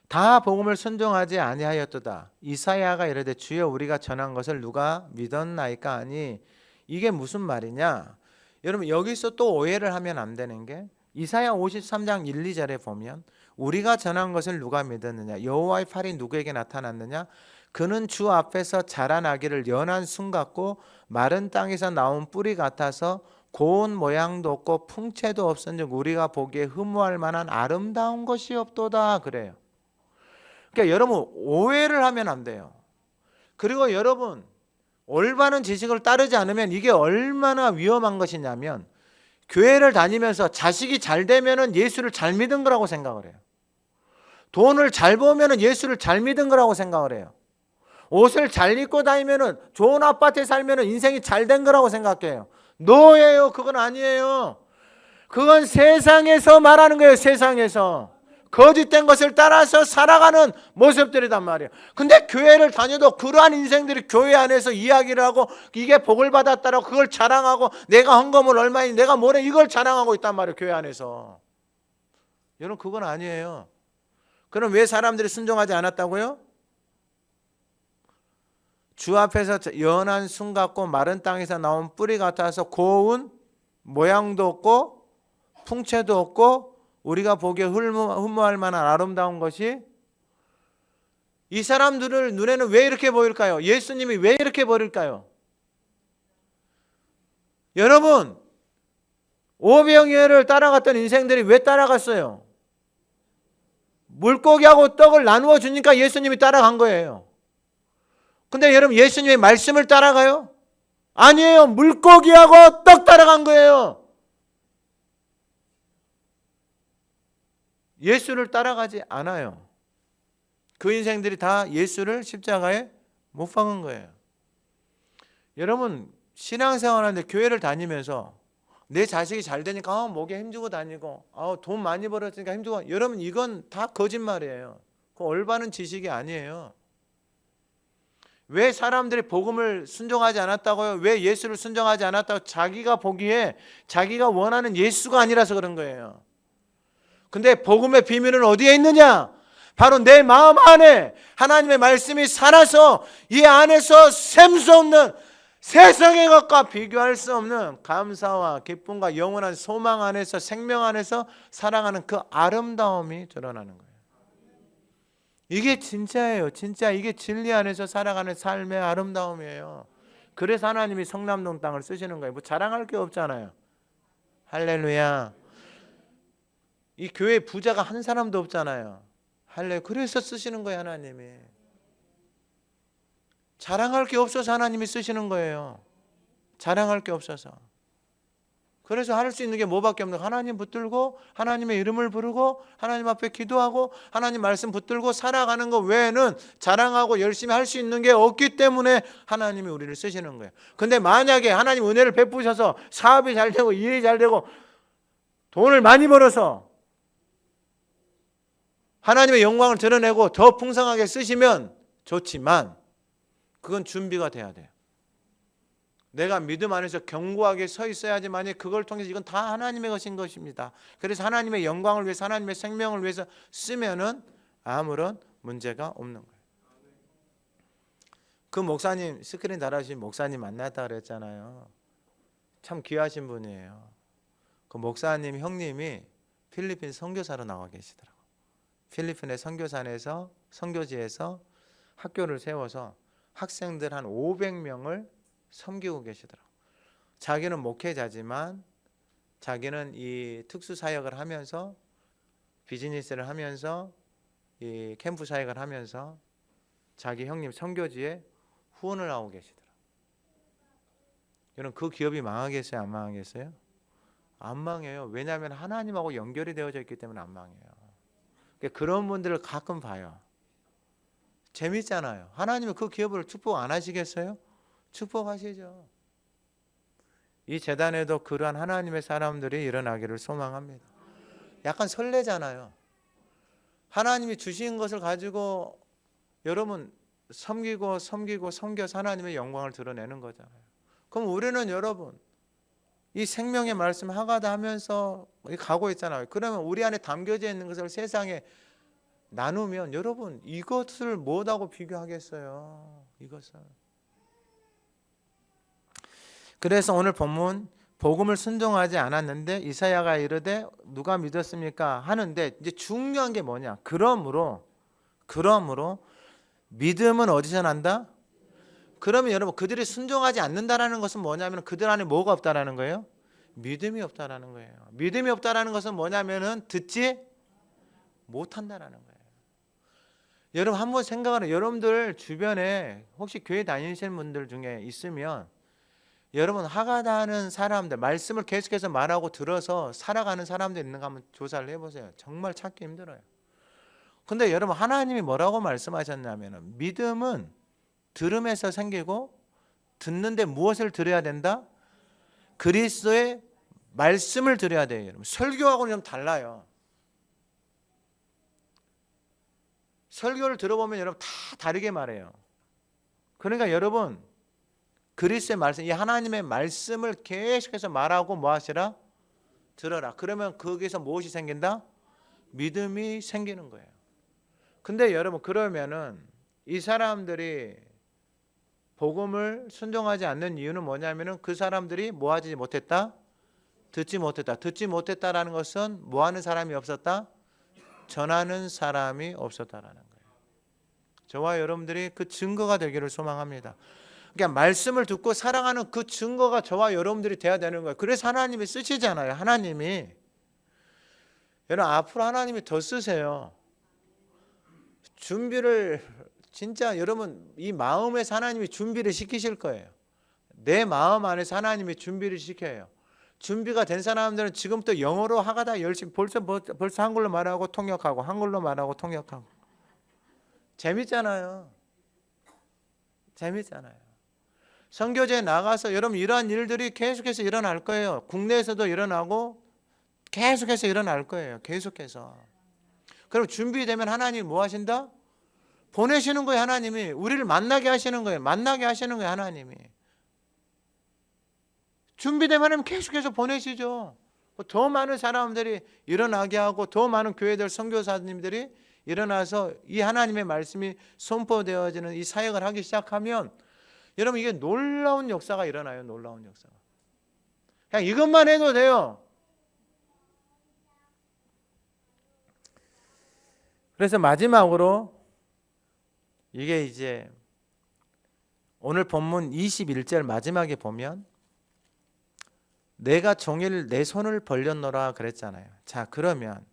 다 복음을 순종하지 아니하였도다. 이사야가 이르되 주여 우리가 전한 것을 누가 믿었나이까 하니, 이게 무슨 말이냐? 여러분 여기서 또 오해를 하면 안 되는 게 이사야 53장 1, 2절에 보면 우리가 전한 것을 누가 믿었느냐? 여호와의 팔이 누구에게 나타났느냐? 그는 주 앞에서 자라나기를 연한 순 같고 마른 땅에서 나온 뿌리 같아서 고운 모양도 없고 풍채도 없은즉 우리가 보기에 흠모할 만한 아름다운 것이 없도다 그래요. 그러니까 여러분 오해를 하면 안 돼요. 그리고 여러분 올바른 지식을 따르지 않으면 이게 얼마나 위험한 것이냐면 교회를 다니면서 자식이 잘 되면은 예수를 잘 믿은 거라고 생각을 해요. 돈을 잘 벌면은 예수를 잘 믿은 거라고 생각을 해요. 옷을 잘 입고 다니면은 좋은 아파트에 살면은 인생이 잘 된 거라고 생각해요. 노예요. 그건 아니에요. 그건 세상에서 말하는 거예요. 세상에서 거짓된 것을 따라서 살아가는 모습들이단 말이에요. 근데 교회를 다녀도 그러한 인생들이 교회 안에서 이야기를 하고 이게 복을 받았다라고 그걸 자랑하고 내가 헌금을 얼마니 내가 뭐래 이걸 자랑하고 있단 말이에요. 교회 안에서. 여러분 그건 아니에요. 그럼 왜 사람들이 순종하지 않았다고요? 주 앞에서 연한 순 같고 마른 땅에서 나온 뿌리 같아서 고운 모양도 없고 풍채도 없고 우리가 보기에 흠모할 만한 아름다운 것이, 이 사람들을 눈에는 왜 이렇게 보일까요? 예수님이 왜 이렇게 보일까요? 여러분 오병이어를 따라갔던 인생들이 왜 따라갔어요? 물고기하고 떡을 나누어 주니까 예수님이 따라간 거예요. 근데 여러분 예수님의 말씀을 따라가요? 아니에요. 물고기하고 떡 따라간 거예요. 예수를 따라가지 않아요. 그 인생들이 다 예수를 십자가에 못 박은 거예요. 여러분 신앙생활하는데 교회를 다니면서 내 자식이 잘 되니까 목에 힘주고 다니고 돈 많이 벌었으니까 힘주고, 여러분 이건 다 거짓말이에요. 그 올바른 지식이 아니에요. 왜 사람들이 복음을 순종하지 않았다고요? 왜 예수를 순종하지 않았다고? 자기가 보기에 자기가 원하는 예수가 아니라서 그런 거예요. 근데 복음의 비밀은 어디에 있느냐? 바로 내 마음 안에 하나님의 말씀이 살아서 이 안에서 셈수 없는, 세상의 것과 비교할 수 없는 감사와 기쁨과 영원한 소망 안에서, 생명 안에서 살아가는 그 아름다움이 드러나는 거예요. 이게 진짜예요. 진짜 이게 진리 안에서 살아가는 삶의 아름다움이에요. 그래서 하나님이 성남동 땅을 쓰시는 거예요. 뭐 자랑할 게 없잖아요. 할렐루야. 이 교회 부자가 한 사람도 없잖아요. 할렐루야. 그래서 쓰시는 거예요. 하나님이. 자랑할 게 없어서 하나님이 쓰시는 거예요. 자랑할 게 없어서. 그래서 할 수 있는 게 뭐밖에 없는 거예요. 하나님 붙들고 하나님의 이름을 부르고 하나님 앞에 기도하고 하나님 말씀 붙들고 살아가는 것 외에는 자랑하고 열심히 할 수 있는 게 없기 때문에 하나님이 우리를 쓰시는 거예요. 근데 만약에 하나님 은혜를 베푸셔서 사업이 잘 되고 일이 잘 되고 돈을 많이 벌어서 하나님의 영광을 드러내고 더 풍성하게 쓰시면 좋지만 그건 준비가 돼야 돼요. 내가 믿음 안에서 견고하게 서 있어야지만이 그걸 통해서 이건 다 하나님의 것인 것입니다. 그래서 하나님의 영광을 위해서, 하나님의 생명을 위해서 쓰면은 아무런 문제가 없는 거예요. 그 목사님 스크린 달아주신 목사님 만났다 그랬잖아요. 참 귀하신 분이에요. 그 목사님 형님이 필리핀 선교사로 나와 계시더라고요. 필리핀의 선교사에서 선교지에서 학교를 세워서 학생들 한 500명을 섬기고 계시더라고요. 자기는 목회자지만 자기는 이 특수 사역을 하면서 비즈니스를 하면서 이 캠프 사역을 하면서 자기 형님 선교지에 후원을 하고 계시더라고요. 여러분 그 기업이 망하겠어요? 안 망하겠어요? 안 망해요. 왜냐하면 하나님하고 연결이 되어져 있기 때문에 안 망해요. 그러니까 그런 분들을 가끔 봐요. 재밌잖아요. 하나님은 그 기업을 축복 안 하시겠어요? 축복하시죠. 이 재단에도 그러한 하나님의 사람들이 일어나기를 소망합니다. 약간 설레잖아요. 하나님이 주신 것을 가지고 여러분 섬겨서 하나님의 영광을 드러내는 거잖아요. 그럼 우리는 여러분 이 생명의 말씀 하가다 하면서 가고 있잖아요. 그러면 우리 안에 담겨져 있는 것을 세상에 나누면 여러분 이것을 뭐하고 비교하겠어요? 이것을. 그래서 오늘 본문 복음을 순종하지 않았는데 이사야가 이르되 누가 믿었습니까? 하는데 이제 중요한 게 뭐냐? 그러므로 믿음은 어디서 난다? 그러면 여러분 그들이 순종하지 않는다라는 것은 뭐냐면 그들 안에 뭐가 없다라는 거예요? 믿음이 없다라는 거예요. 믿음이 없다라는 것은 뭐냐면은 듣지 못한다라는 거예요. 여러분 한번 생각하라. 여러분들 주변에 혹시 교회 다니시는 분들 중에 있으면 여러분 하가다 하는 사람들 말씀을 계속해서 말하고 들어서 살아가는 사람들 있는가 한번 조사를 해보세요. 정말 찾기 힘들어요. 근데 여러분 하나님이 뭐라고 말씀하셨냐면 믿음은 들음에서 생기고 듣는데 무엇을 들어야 된다? 그리스도의 말씀을 들어야 돼요. 여러분 설교하고는 좀 달라요. 설교를 들어보면 여러분 다 다르게 말해요. 그러니까 여러분 그리스도의 말씀, 이 하나님의 말씀을 계속해서 말하고 뭐 하시라? 들어라. 그러면 거기서 무엇이 생긴다? 믿음이 생기는 거예요. 근데 여러분 그러면은 이 사람들이 복음을 순종하지 않는 이유는 뭐냐면은 그 사람들이 뭐 하지 못했다? 듣지 못했다. 듣지 못했다라는 것은 뭐 하는 사람이 없었다? 전하는 사람이 없었다라는 거예요. 저와 여러분들이 그 증거가 되기를 소망합니다. 그러니까 말씀을 듣고 사랑하는 그 증거가 저와 여러분들이 돼야 되는 거예요. 그래서 하나님이 쓰시잖아요. 하나님이. 여러분 앞으로 하나님이 더 쓰세요. 준비를 진짜 여러분 이 마음에서 하나님이 준비를 시키실 거예요. 내 마음 안에서 하나님이 준비를 시켜요. 준비가 된 사람들은 지금부터 영어로 하가다 열심히 벌써 한글로 말하고 통역하고 한글로 말하고 통역하고 재밌잖아요. 재밌잖아요. 선교제에 나가서 여러분 이러한 일들이 계속해서 일어날 거예요. 국내에서도 일어나고 계속해서 일어날 거예요. 계속해서. 그럼 준비되면 하나님이 뭐 하신다? 보내시는 거예요. 하나님이. 우리를 만나게 하시는 거예요. 만나게 하시는 거예요. 하나님이. 준비되면 하나님 계속해서 보내시죠. 더 많은 사람들이 일어나게 하고 더 많은 교회들 선교사님들이 일어나서 이 하나님의 말씀이 선포되어지는 이 사역을 하기 시작하면 여러분 이게 놀라운 역사가 일어나요. 놀라운 역사가. 그냥 이것만 해도 돼요. 그래서 마지막으로 이게 이제 오늘 본문 21절 마지막에 보면 내가 종일 내 손을 벌렸노라 그랬잖아요. 자, 그러면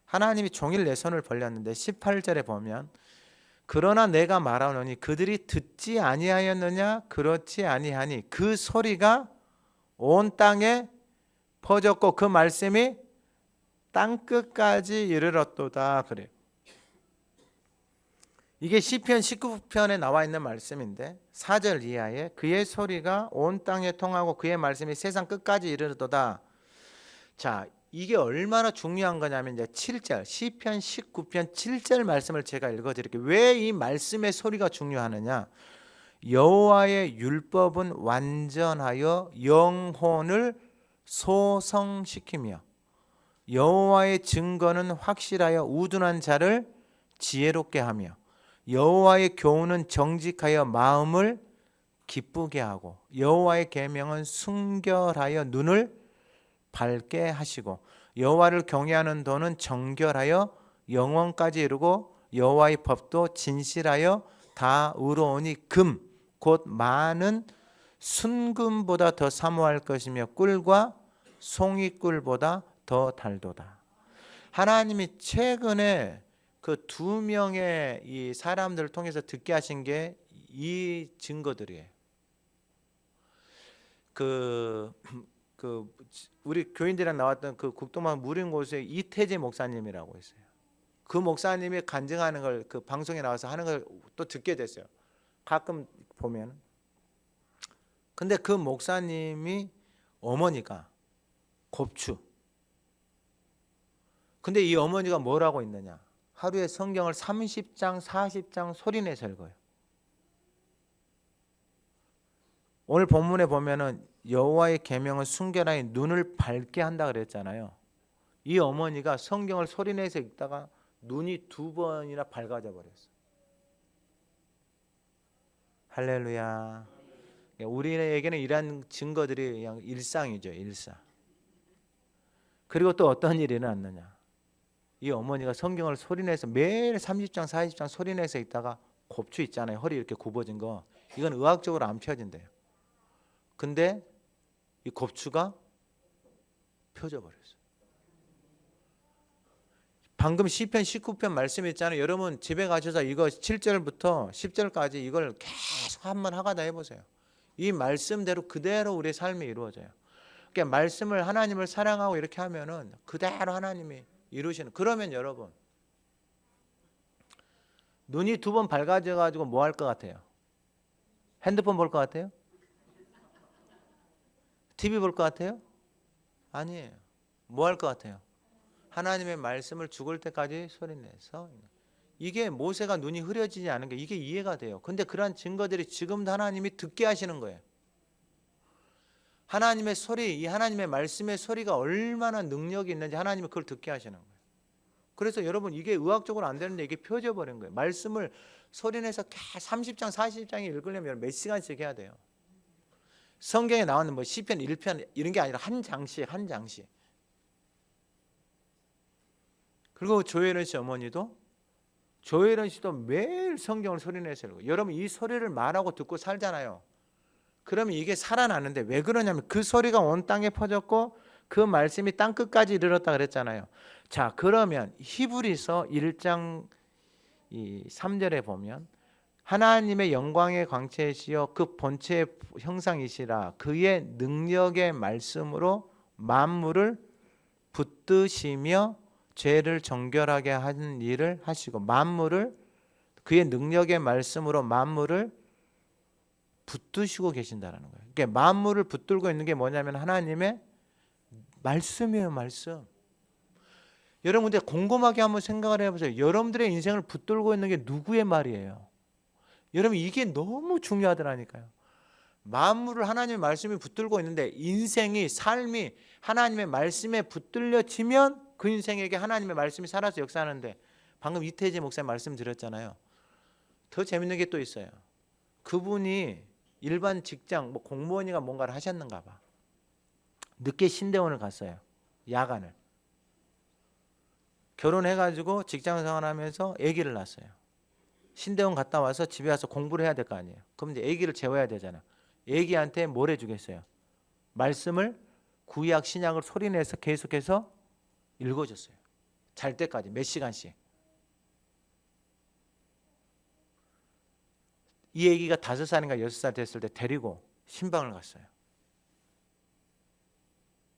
하나님이 종일 내 손을 벌렸는데 18절에 보면 그러나 내가 말하노니 그들이 듣지 아니하였느냐? 그렇지 아니하니 그 소리가 온 땅에 퍼졌고 그 말씀이 땅끝까지 이르렀도다 그래요. 이게 시편 19편에 나와 있는 말씀인데 4절 이하에 그의 소리가 온 땅에 통하고 그의 말씀이 세상 끝까지 이르렀도다. 자, 이게 얼마나 중요한 거냐면 이제 7절 시편 19편 7절 말씀을 제가 읽어드릴게요. 왜 이 말씀의 소리가 중요하느냐? 여호와의 율법은 완전하여 영혼을 소성시키며 여호와의 증거는 확실하여 우둔한 자를 지혜롭게 하며 여호와의 교훈은 정직하여 마음을 기쁘게 하고 여호와의 계명은 순결하여 눈을 밝게 하시고 여호와를 경외하는 도는 정결하여 영원까지 이르고 여호와의 법도 진실하여 다 의로우니 금 곧 많은 순금보다 더 사모할 것이며 꿀과 송이꿀보다 더 달도다. 하나님이 최근에 그 두 명의 이 사람들을 통해서 듣게 하신 게 이 증거들이에요. 우리 교인들이랑 나왔던 그 국도만 무림고수의 이태재 목사님이라고 있어요. 그 목사님이 간증하는 걸 그 방송에 나와서 하는 걸 또 듣게 됐어요. 가끔 보면. 근데 그 목사님이 어머니가 곱추. 근데 이 어머니가 뭐라고 있느냐? 하루에 성경을 30장, 40장 소리내서 읽어요. 오늘 본문에 보면은 여호와의 계명은 순결하여 눈을 밝게 한다 그랬잖아요. 이 어머니가 성경을 소리내서 읽다가 눈이 2번이나 밝아져 버렸어요. 할렐루야. 우리에게는 이러한 증거들이 그냥 일상이죠, 일상. 그리고 또 어떤 일이 일어났느냐? 이 어머니가 성경을 소리내서 매일 30장, 40장 소리내서 읽다가 곱추 있잖아요. 허리 이렇게 굽어진 거. 이건 의학적으로 안 펴진대요. 근데 이 곱추가 펴져 버렸어요. 방금 시편 19편 말씀 있잖아요. 여러분 집에 가셔서 이거 7절부터 10절까지 이걸 계속 한번 하가다 해보세요. 이 말씀대로 그대로 우리의 삶이 이루어져요. 그러니까 말씀을 하나님을 사랑하고 이렇게 하면은 그대로 하나님이 이루시는. 그러면 여러분 눈이 2번 밝아져 가지고 뭐 할 것 같아요? 핸드폰 볼 것 같아요? TV 볼 것 같아요? 아니에요. 뭐 할 것 같아요? 하나님의 말씀을 죽을 때까지 소리내서. 이게 모세가 눈이 흐려지지 않은 게 이게 이해가 돼요. 근데 그러한 증거들이 지금도 하나님이 듣게 하시는 거예요. 하나님의 소리, 이 하나님의 말씀의 소리가 얼마나 능력이 있는지 하나님이 그걸 듣게 하시는 거예요. 그래서 여러분 이게 의학적으로 안 되는데 이게 펴져 버린 거예요. 말씀을 소리내서 30장, 40장이 읽으려면 몇 시간씩 해야 돼요. 성경에 나오는 뭐 시편 1편 이런 게 아니라 한 장씩 한 장씩. 그리고 조혜련 씨 어머니도 조혜련 씨도 매일 성경을 소리내서 읽어요. 여러분 이 소리를 말하고 듣고 살잖아요. 그러면 이게 살아나는데 왜 그러냐면 그 소리가 온 땅에 퍼졌고 그 말씀이 땅 끝까지 이르렀다 그랬잖아요. 자, 그러면 히브리서 1장 3절에 보면 하나님의 영광의 광채이시여 그 본체의 형상이시라 그의 능력의 말씀으로 만물을 붙드시며 죄를 정결하게 하는 일을 하시고 만물을 그의 능력의 말씀으로 만물을 붙드시고 계신다라는 거예요. 그러니까 만물을 붙들고 있는 게 뭐냐면 하나님의 말씀이에요, 말씀. 여러분 근데 곰곰하게 한번 생각을 해보세요. 여러분들의 인생을 붙들고 있는 게 누구의 말이에요? 여러분 이게 너무 중요하더라니까요. 만물을 하나님의 말씀이 붙들고 있는데 인생이 삶이 하나님의 말씀에 붙들려지면 그 인생에게 하나님의 말씀이 살아서 역사하는데 방금 이태재 목사님 말씀드렸잖아요. 더 재밌는 게 또 있어요. 그분이 일반 직장 뭐 공무원이가 뭔가를 하셨는가 봐. 늦게 신대원을 갔어요. 야간을. 결혼해가지고 직장생활하면서 아기를 낳았어요. 신대원 갔다 와서 집에 와서 공부를 해야 될 거 아니에요. 그럼 이제 아기를 재워야 되잖아. 아기한테 뭘 해주겠어요? 말씀을 구약 신약을 소리내서 계속해서 읽어줬어요. 잘 때까지 몇 시간씩. 이 아기가 5살인가 6살 됐을 때 데리고 신방을 갔어요.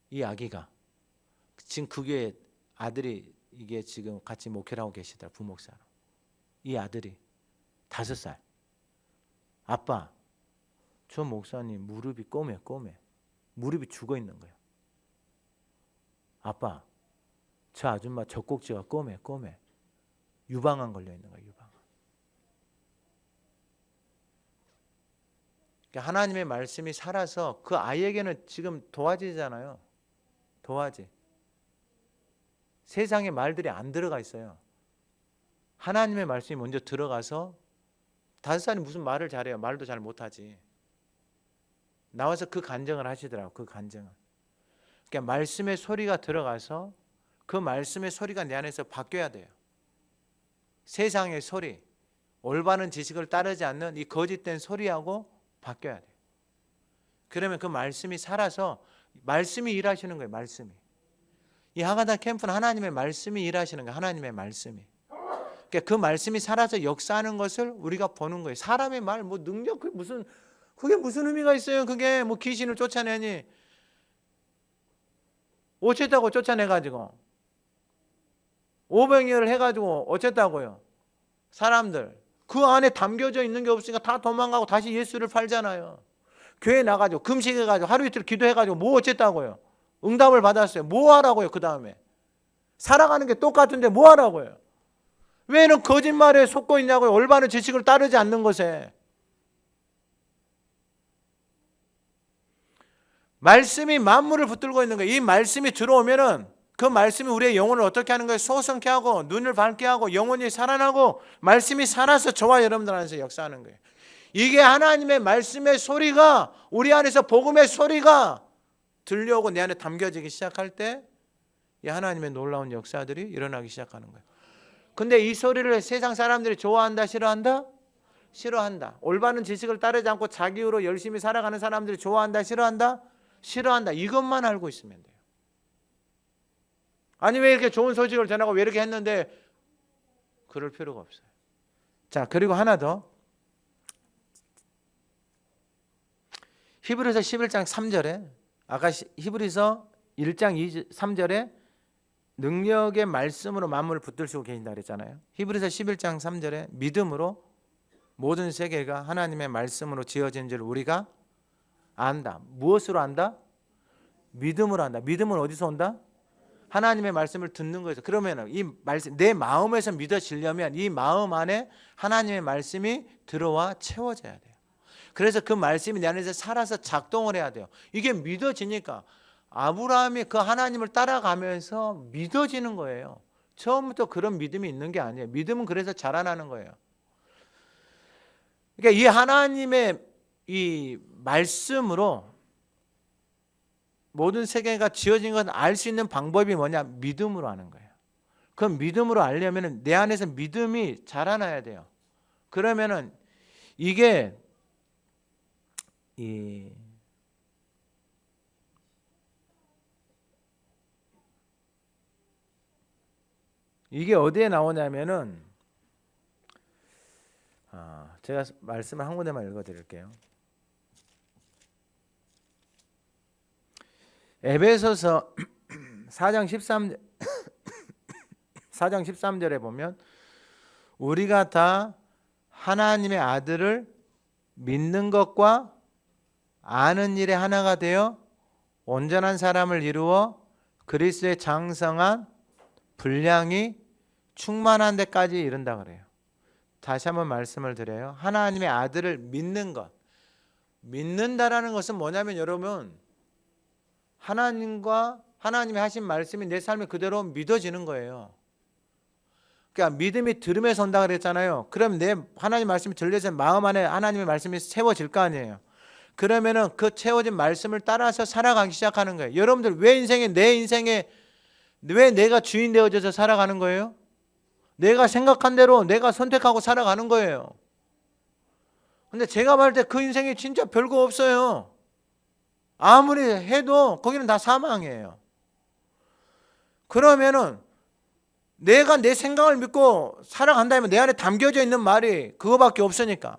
이 아기가 지금 그게 아들이 이게 지금 같이 목회를 하고 계시더라. 부목사로. 이 아들이 5살. 아빠, 저 목사님 무릎이 꼬매. 무릎이 죽어 있는 거예요. 아빠, 저 아줌마 젖꼭지가 꼬매. 유방암 걸려 있는 거예요. 유방암. 그러니까 하나님의 말씀이 살아서 그 아이에게는 지금 도화지잖아요. 도화지. 세상의 말들이 안 들어가 있어요. 하나님의 말씀이 먼저 들어가서 5살이 무슨 말을 잘해요. 말도 잘 못하지. 나와서 그 간증을 하시더라고. 그 간증을. 그러니까 말씀의 소리가 들어가서 그 말씀의 소리가 내 안에서 바뀌어야 돼요. 세상의 소리, 올바른 지식을 따르지 않는 이 거짓된 소리하고 바뀌어야 돼요. 그러면 그 말씀이 살아서 말씀이 일하시는 거예요. 말씀이. 이 하가다 캠프는 하나님의 말씀이 일하시는 거예요. 하나님의 말씀이. 그러니까 그 말씀이 살아서 역사하는 것을 우리가 보는 거예요. 사람의 말, 뭐 능력, 그게 무슨 의미가 있어요? 그게 뭐 귀신을 쫓아내니 어쨌다고 쫓아내가지고 오병이어를 해가지고 어쨌다고요? 사람들 그 안에 담겨져 있는 게 없으니까 다 도망가고 다시 예수를 팔잖아요. 교회 나가지고 금식해가지고 하루 이틀 기도해가지고 뭐 어쨌다고요? 응답을 받았어요. 뭐 하라고요? 그 다음에 살아가는 게 똑같은데 뭐 하라고요? 왜는 거짓말에 속고 있냐고요? 올바른 지식을 따르지 않는 것에. 말씀이 만물을 붙들고 있는 거예요. 이 말씀이 들어오면은 그 말씀이 우리의 영혼을 어떻게 하는 거예요? 소성케 하고 눈을 밝게 하고 영혼이 살아나고 말씀이 살아서 저와 여러분들 안에서 역사하는 거예요. 이게 하나님의 말씀의 소리가 우리 안에서 복음의 소리가 들려오고 내 안에 담겨지기 시작할 때 이 하나님의 놀라운 역사들이 일어나기 시작하는 거예요. 근데 이 소리를 세상 사람들이 좋아한다, 싫어한다? 싫어한다. 올바른 지식을 따르지 않고 자기로 열심히 살아가는 사람들이 좋아한다, 싫어한다? 싫어한다. 이것만 알고 있으면 돼요. 아니 왜 이렇게 좋은 소식을 전하고 왜 이렇게 했는데 그럴 필요가 없어요. 자, 그리고 하나 더. 히브리서 11장 3절에 아까 히브리서 1장 3절에 능력의 말씀으로 만물을 붙들시고 계신다 그랬잖아요. 히브리서 11장 3절에 믿음으로 모든 세계가 하나님의 말씀으로 지어진 줄 우리가 안다. 무엇으로 안다? 믿음으로 안다. 믿음은 어디서 온다? 하나님의 말씀을 듣는 거에서. 그러면 이 말씀 내 마음에서 믿어지려면 이 마음 안에 하나님의 말씀이 들어와 채워져야 돼요. 그래서 그 말씀이 내 안에서 살아서 작동을 해야 돼요. 이게 믿어지니까 아브라함이 그 하나님을 따라가면서 믿어지는 거예요. 처음부터 그런 믿음이 있는 게 아니에요. 믿음은 그래서 자라나는 거예요. 그러니까 이 하나님의 이 말씀으로 모든 세계가 지어진 건 알 수 있는 방법이 뭐냐? 믿음으로 하는 거예요. 그 믿음으로 알려면 내 안에서 믿음이 자라나야 돼요. 그러면은 이게 어디에 나오냐면은 제가 말씀을 한 군데만 읽어드릴게요. 에베소서 4장 13절에 보면 우리가 다 하나님의 아들을 믿는 것과 아는 일에 하나가 되어 온전한 사람을 이루어 그리스도의 장성한 분량이 충만한 데까지 이른다 그래요. 다시 한번 말씀을 드려요. 하나님의 아들을 믿는 것. 믿는다라는 것은 뭐냐면 여러분 하나님이 하신 말씀이 내 삶에 그대로 믿어지는 거예요. 그러니까 믿음이 들음에서 온다 그랬잖아요. 그럼 내 하나님 말씀이 들려서 마음 안에 하나님의 말씀이 채워질 거 아니에요. 그러면은 그 채워진 말씀을 따라서 살아가기 시작하는 거예요. 여러분들 왜 내 인생에 왜 내가 주인 되어져서 살아가는 거예요? 내가 생각한 대로 내가 선택하고 살아가는 거예요. 근데 제가 볼 때 그 인생이 진짜 별거 없어요. 아무리 해도 거기는 다 사망이에요. 그러면은 내가 내 생각을 믿고 살아간다면 내 안에 담겨져 있는 말이 그거밖에 없으니까.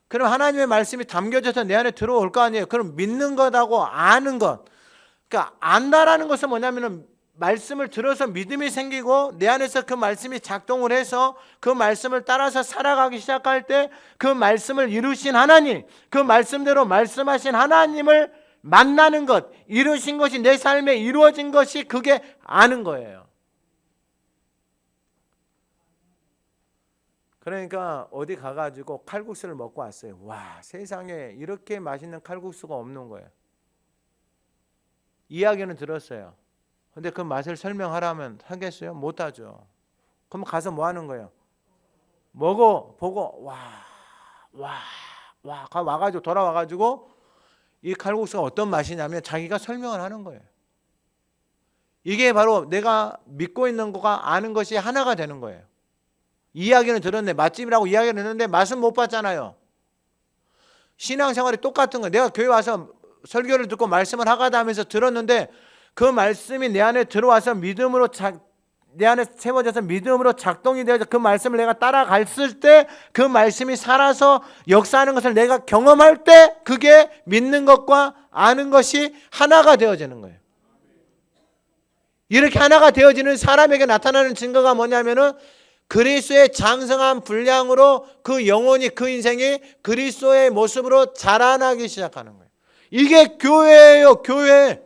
그럼 하나님의 말씀이 담겨져서 내 안에 들어올 거 아니에요. 그럼 믿는 것하고 아는 것. 그러니까 안다라는 것은 뭐냐면은 말씀을 들어서 믿음이 생기고 내 안에서 그 말씀이 작동을 해서 그 말씀을 따라서 살아가기 시작할 때 그 말씀을 이루신 하나님, 그 말씀대로 말씀하신 하나님을 만나는 것, 이루신 것이 내 삶에 이루어진 것이 그게 아는 거예요. 그러니까 어디 가가지고 칼국수를 먹고 왔어요. 와, 세상에 이렇게 맛있는 칼국수가 없는 거예요. 이야기는 들었어요. 근데 그 맛을 설명하라면 하겠어요? 못하죠. 그럼 가서 뭐 하는 거예요? 먹어보고 와가지고 돌아와가지고 이 칼국수가 어떤 맛이냐면 자기가 설명을 하는 거예요. 이게 바로 내가 믿고 있는 거가 아는 것이 하나가 되는 거예요. 이야기는 들었네. 맛집이라고 이야기를 했는데 맛은 못 봤잖아요. 신앙생활이 똑같은 거예요. 내가 교회 와서 설교를 듣고 말씀을 하가다 하면서 들었는데 그 말씀이 내 안에 들어와서 믿음으로 내 안에 세워져서 믿음으로 작동이 되어서 그 말씀을 내가 따라갔을 때 그 말씀이 살아서 역사하는 것을 내가 경험할 때 그게 믿는 것과 아는 것이 하나가 되어지는 거예요. 이렇게 하나가 되어지는 사람에게 나타나는 증거가 뭐냐면은 그리스도의 장성한 분량으로 그 영혼이 그 인생이 그리스도의 모습으로 자라나기 시작하는 거예요. 이게 교회예요. 교회.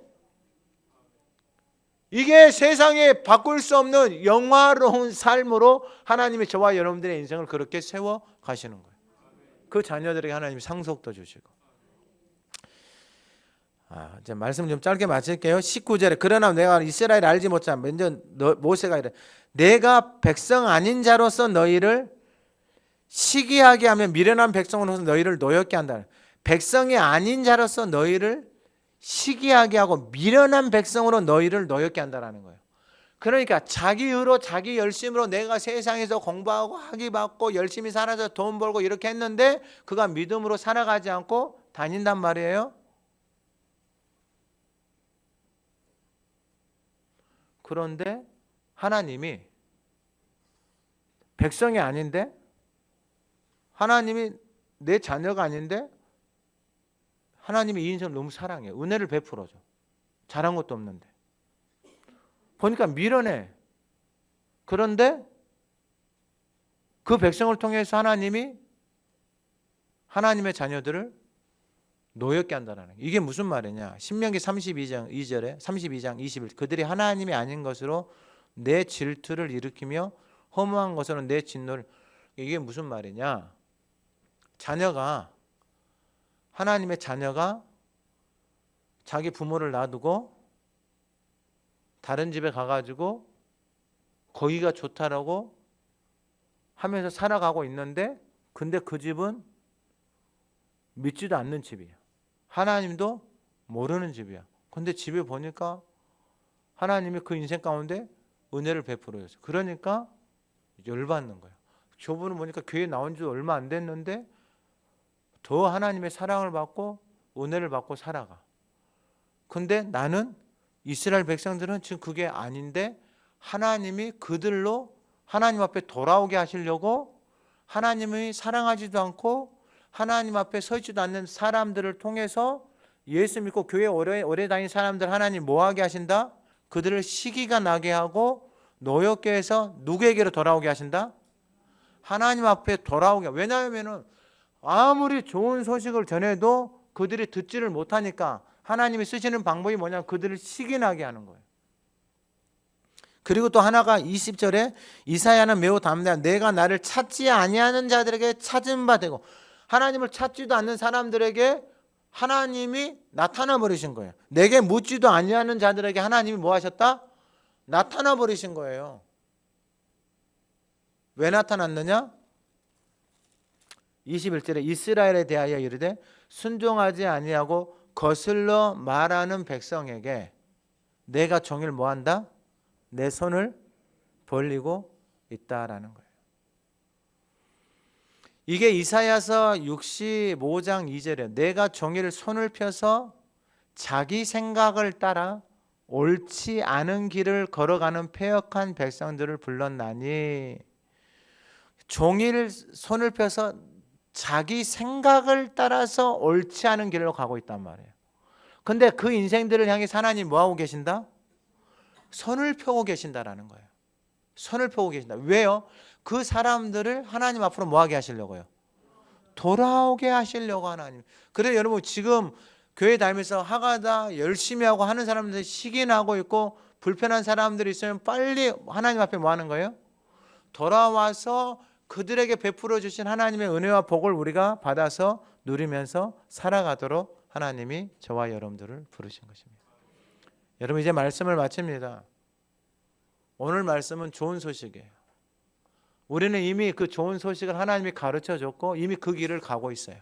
이게 세상에 바꿀 수 없는 영화로운 삶으로 하나님이 저와 여러분들의 인생을 그렇게 세워 가시는 거예요. 그 자녀들에게 하나님이 상속도 주시고. 이제 말씀 좀 짧게 마칠게요. 19절에 그러나 내가 이스라엘 알지 못한 먼저 모세가 이래 내가 백성 아닌 자로서 너희를 시기하게 하며 미련한 백성으로서 너희를 노엽게 한다. 백성이 아닌 자로서 너희를 시기하게 하고 미련한 백성으로 너희를 노엽게 한다는 거예요. 그러니까 자기 의로 자기 열심으로 내가 세상에서 공부하고 학위 받고 열심히 살아서 돈 벌고 이렇게 했는데 그가 믿음으로 살아가지 않고 다닌단 말이에요. 그런데 하나님이 백성이 아닌데 하나님이 내 자녀가 아닌데 하나님이 이 인생을 너무 사랑해. 은혜를 베풀어줘. 잘한 것도 없는데. 보니까 미련해. 그런데 그 백성을 통해서 하나님이 하나님의 자녀들을 노엽게 한다는 거예요. 이게 무슨 말이냐. 신명기 32장 2절에 32장 21 그들이 하나님이 아닌 것으로 내 질투를 일으키며 허무한 것으로 내 진노를. 이게 무슨 말이냐. 하나님의 자녀가 자기 부모를 놔두고 다른 집에 가가지고 거기가 좋다라고 하면서 살아가고 있는데 근데 그 집은 믿지도 않는 집이야. 하나님도 모르는 집이야. 근데 집에 보니까 하나님이 그 인생 가운데 은혜를 베풀어요. 그러니까 열받는 거야. 저분은 보니까 교회 나온 지 얼마 안 됐는데 더 하나님의 사랑을 받고 은혜를 받고 살아가. 근데 나는 이스라엘 백성들은 지금 그게 아닌데 하나님이 그들로 하나님 앞에 돌아오게 하시려고 하나님이 사랑하지도 않고 하나님 앞에 서 있지도 않는 사람들을 통해서 예수 믿고 교회 오래 다닌 사람들 하나님 뭐하게 하신다? 그들을 시기가 나게 하고 노엽게 해서 누구에게로 돌아오게 하신다? 하나님 앞에 돌아오게. 왜냐하면 아무리 좋은 소식을 전해도 그들이 듣지를 못하니까 하나님이 쓰시는 방법이 뭐냐면 그들을 시기나게 하는 거예요. 그리고 또 하나가 20절에 이사야는 매우 담대한 내가 나를 찾지 아니하는 자들에게 찾은 바 되고 하나님을 찾지도 않는 사람들에게 하나님이 나타나 버리신 거예요. 내게 묻지도 아니하는 자들에게 하나님이 뭐 하셨다? 나타나 버리신 거예요. 왜 나타났느냐? 21절에 이스라엘에 대하여 이르되 순종하지 아니하고 거슬러 말하는 백성에게 내가 종일 뭐한다? 내 손을 벌리고 있다라는 거예요. 이게 이사야서 65장 2절에 내가 종일 손을 펴서 자기 생각을 따라 옳지 않은 길을 걸어가는 패역한 백성들을 불렀나니 종일 손을 펴서 자기 생각을 따라서 옳지 않은 길로 가고 있단 말이에요. 근데 그 인생들을 향해 하나님 뭐하고 계신다? 손을 펴고 계신다라는 거예요. 손을 펴고 계신다. 왜요? 그 사람들을 하나님 앞으로 뭐하게 하시려고요? 돌아오게 하시려고 하나님. 그래서 여러분 지금 교회 다니면서 하가다 열심히 하고 하는 사람들 시기나고 있고 불편한 사람들이 있으면 빨리 하나님 앞에 뭐 하는 거예요? 돌아와서 그들에게 베풀어 주신 하나님의 은혜와 복을 우리가 받아서 누리면서 살아가도록 하나님이 저와 여러분들을 부르신 것입니다. 여러분 이제 말씀을 마칩니다. 오늘 말씀은 좋은 소식이에요. 우리는 이미 그 좋은 소식을 하나님이 가르쳐 줬고 이미 그 길을 가고 있어요.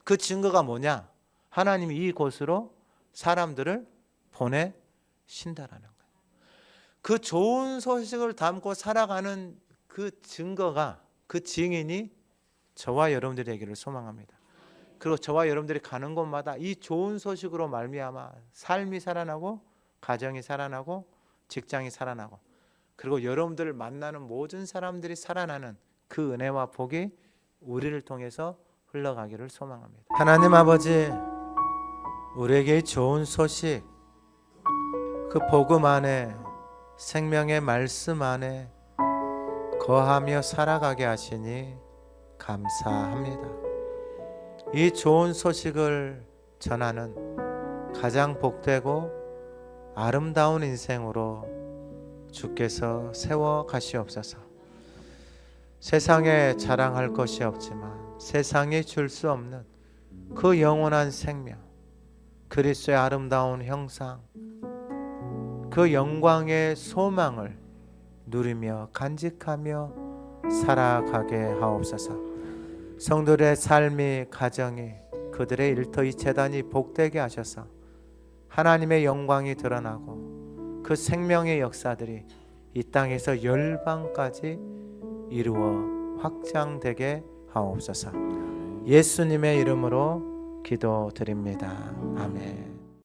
그 증거가 뭐냐? 하나님이 이곳으로 사람들을 보내신다라는 거예요. 그 좋은 소식을 담고 살아가는 그 증거가, 그 증인이 저와 여러분들이 되기를 소망합니다. 그리고 저와 여러분들이 가는 곳마다 이 좋은 소식으로 말미암아 삶이 살아나고, 가정이 살아나고, 직장이 살아나고, 그리고 여러분들을 만나는 모든 사람들이 살아나는 그 은혜와 복이 우리를 통해서 흘러가기를 소망합니다. 하나님 아버지, 우리에게 좋은 소식, 그 복음 안에, 생명의 말씀 안에 거하며 살아가게 하시니 감사합니다. 이 좋은 소식을 전하는 가장 복되고 아름다운 인생으로 주께서 세워 가시옵소서. 세상에 자랑할 것이 없지만 세상이 줄 수 없는 그 영원한 생명, 그리스도의 아름다운 형상, 그 영광의 소망을 누리며 간직하며 살아가게 하옵소서. 성도들의 삶이, 가정이, 그들의 일터이재단이 복되게 하셔서 하나님의 영광이 드러나고 그 생명의 역사들이 이 땅에서 열방까지 이루어 확장되게 하옵소서. 예수님의 이름으로 기도드립니다. 아멘.